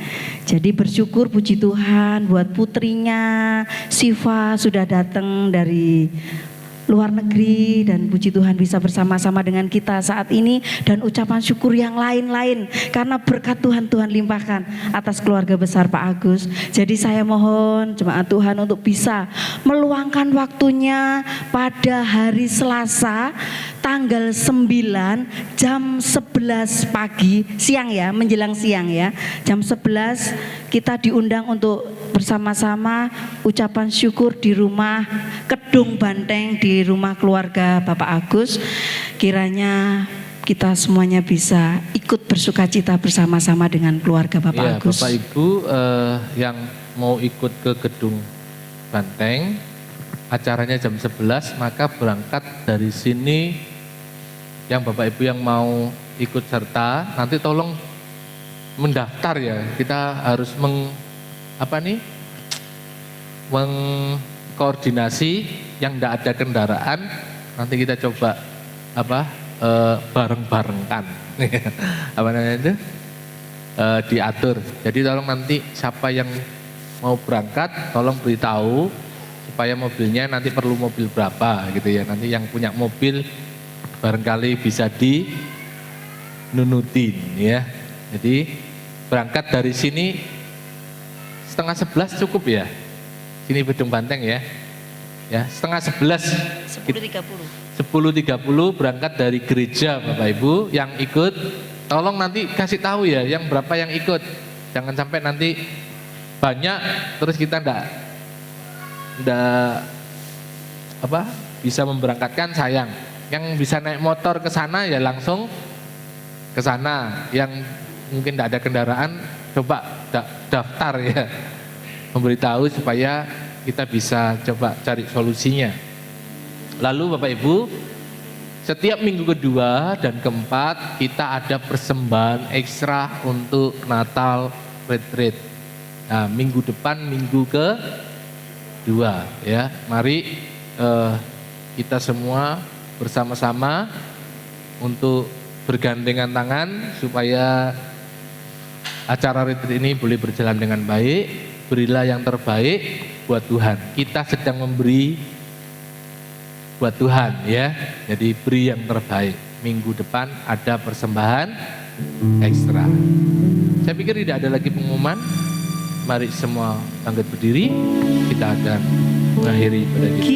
Jadi bersyukur, puji Tuhan buat putrinya Siva sudah datang dari luar negeri, dan puji Tuhan bisa bersama-sama dengan kita saat ini, dan ucapan syukur yang lain-lain karena berkat Tuhan limpahkan atas keluarga besar Pak Agus. Jadi saya mohon jemaat Tuhan untuk bisa meluangkan waktunya pada hari Selasa tanggal 9 jam 11 pagi, siang ya, menjelang siang ya, jam 11 kita diundang untuk bersama-sama ucapan syukur di rumah Kedung Banteng, di rumah keluarga Bapak Agus. Kiranya kita semuanya bisa ikut bersukacita bersama-sama dengan keluarga Bapak Agus. Bapak Ibu yang mau ikut ke Kedung Banteng, acaranya jam 11, maka berangkat dari sini. Yang Bapak Ibu yang mau ikut serta, nanti tolong mendaftar ya. Kita harus mengkoordinasi yang tidak ada kendaraan. Nanti kita coba bareng-barengkan. Diatur. Jadi tolong nanti siapa yang mau berangkat, tolong beritahu supaya mobilnya nanti perlu mobil berapa gitu ya. Nanti yang punya mobil barangkali bisa dinunutin ya. Jadi berangkat dari sini setengah 11 cukup ya. Sini Kedung Banteng ya. Ya, setengah 11. 10.30 berangkat dari gereja Bapak Ibu. Yang ikut tolong nanti kasih tahu ya yang berapa yang ikut. Jangan sampai nanti banyak terus kita ndak bisa memberangkatkan, sayang. Yang bisa naik motor ke sana ya langsung ke sana. Yang mungkin tidak ada kendaraan, coba daftar ya, memberitahu supaya kita bisa coba cari solusinya. Lalu Bapak Ibu, setiap minggu kedua dan keempat kita ada persembahan ekstra untuk Natal retreat. Nah, minggu depan minggu kedua ya, mari kita semua bersama-sama untuk bergandengan tangan supaya acara retreat ini boleh berjalan dengan baik. Berilah yang terbaik buat Tuhan. Kita sedang memberi buat Tuhan ya. Jadi beri yang terbaik. Minggu depan ada persembahan ekstra. Saya pikir tidak ada lagi pengumuman. Mari semua bangkit berdiri. Kita akan mengakhiri pada kita.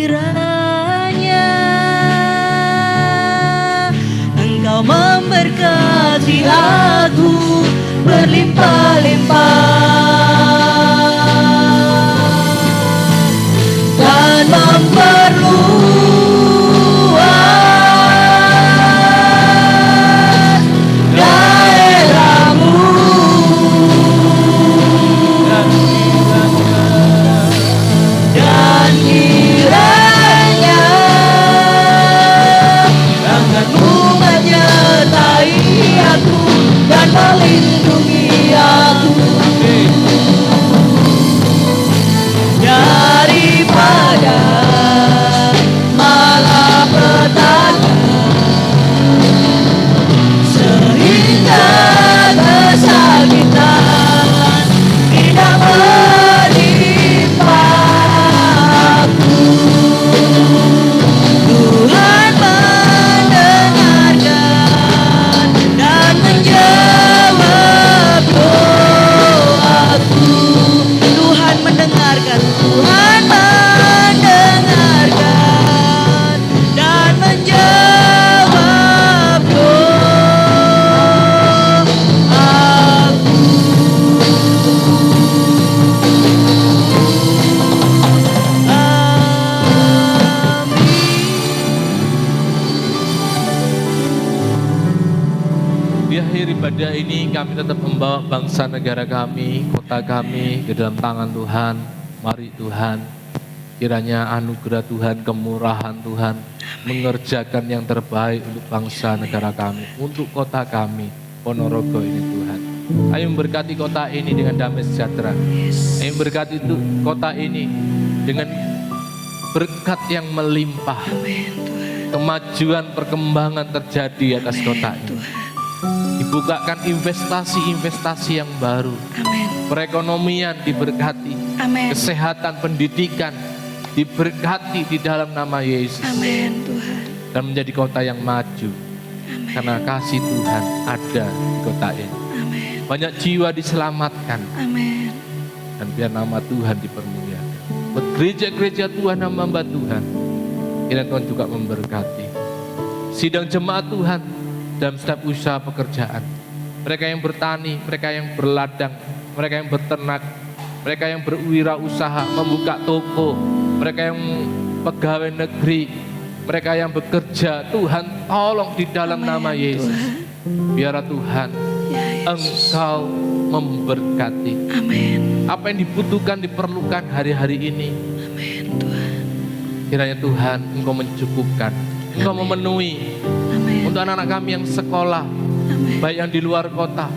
Kiranya Engkau memberkati aku berlimpah-limpah dan memperluas daerahmu, dan kiranya tanganmu menyertai aku dan melindungi aku daripada ibadah ini kami tetap membawa bangsa negara kami, kota kami ke dalam tangan Tuhan. Mari Tuhan, kiranya anugerah Tuhan, kemurahan Tuhan, mengerjakan yang terbaik untuk bangsa negara kami, untuk kota kami, Ponorogo ini Tuhan. Ayo memberkati kota ini dengan damai sejahtera. Ayo memberkati kota ini dengan berkat yang melimpah. Kemajuan, perkembangan terjadi atas kota ini. Dibukakan investasi-investasi yang baru. Perekonomian diberkati. Kesehatan, pendidikan diberkati di dalam nama Yesus. Dan menjadi kota yang maju. Karena kasih Tuhan ada di kota ini. Banyak jiwa diselamatkan. Dan biar nama Tuhan dipermuliakan. Buat gereja-gereja Tuhan, hamba-hamba Tuhan, kiranya Tuhan juga memberkati. Sidang jemaat Tuhan dalam setiap usaha pekerjaan. Mereka yang bertani, mereka yang berladang, mereka yang berternak, mereka yang berwirausaha, membuka toko, mereka yang pegawai negeri, mereka yang bekerja. Tuhan tolong di dalam nama Yesus. Biar Tuhan Engkau memberkati. Apa yang dibutuhkan, diperlukan hari-hari ini. Kiranya Tuhan Engkau mencukupkan, Engkau memenuhi. Untuk anak-anak kami yang sekolah, baik yang di luar kota,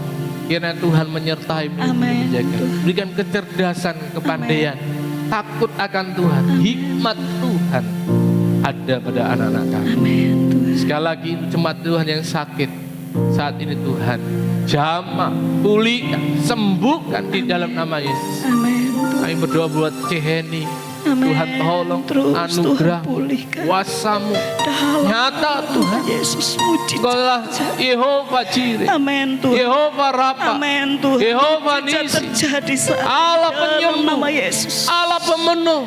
kiranya Tuhan menyertai, menjaga. Berikan kecerdasan, kepandaian, takut akan Tuhan, hikmat Tuhan ada pada anak-anak kami. Sekali lagi jemaat Tuhan yang sakit saat ini Tuhan, jamah, pulihkan, sembuhkan di dalam nama Yesus. Kami berdoa buat Ceheni. Tuhan tolong anugerah kuasa-Mu nyata Tuhan. Yesus mujizat. Engkaulah Yehova Jireh, Yehova Rafa, Yehova Nisi, Allah penyembuh, Allah pemenuh,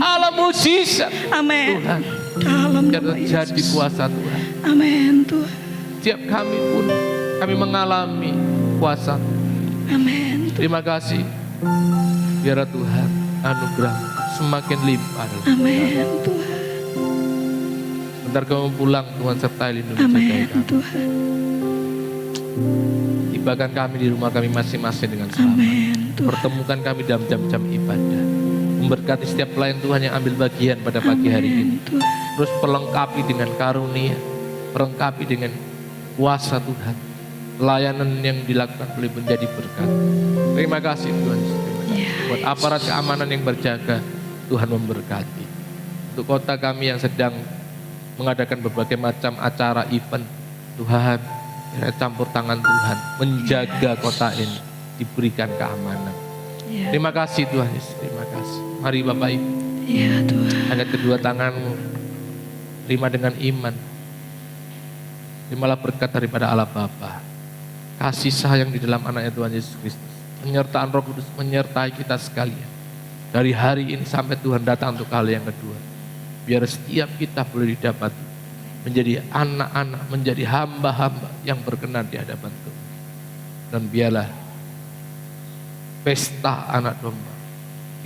Allah mujizat. Tuhan. Biar terjadi kuasa Tuhan. Tuhan. Setiap kami pun kami mengalami kuasa. Terima kasih. Biar Tuhan anugerah semakin limpah. Tuhan. Bentar kamu pulang, Tuhan sertai lindungi jagai kami. Tuhan. Tibakan kami di rumah kami masing-masing dengan selamat. Pertemukan kami dalam jam-jam ibadah. Memberkati setiap pelayan Tuhan yang ambil bagian pada pagi hari ini. Terus perlengkapi dengan karunia, perlengkapi dengan kuasa Tuhan. Pelayanan yang dilakukan boleh menjadi berkat. Terima kasih Tuhan. Buat aparat keamanan yang berjaga, Tuhan memberkati. Untuk kota kami yang sedang mengadakan berbagai macam acara event, Tuhan campur tangan Tuhan, menjaga kota ini, diberikan keamanan. Terima kasih Tuhan Yesus, terima kasih. Mari Bapak Ibu, angkat kedua tanganmu, terima dengan iman. Terimalah berkat daripada Allah Bapa, kasih sayang di dalam anaknya Tuhan Yesus Kristus, penyertaan Roh Kudus menyertai kita sekalian. Dari hari ini sampai Tuhan datang untuk kali yang kedua. Biar setiap kita boleh didapat menjadi anak-anak, menjadi hamba-hamba yang berkenan di hadapan Tuhan. Dan biarlah pesta anak domba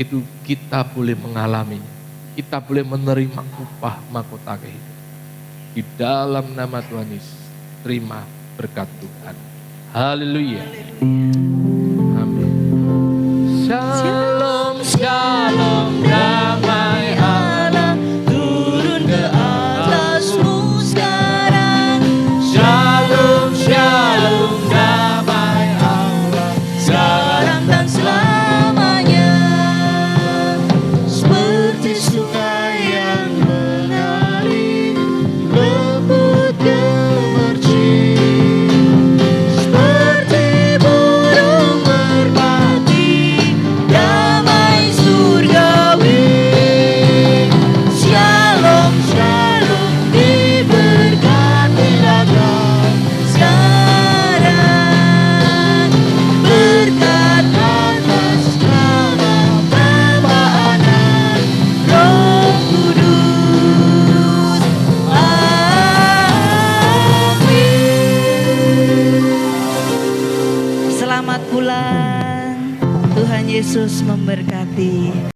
itu kita boleh mengalaminya. Kita boleh menerima upah mahkota kehidupan. Di dalam nama Tuhan Yesus, terima berkat Tuhan. Haleluya.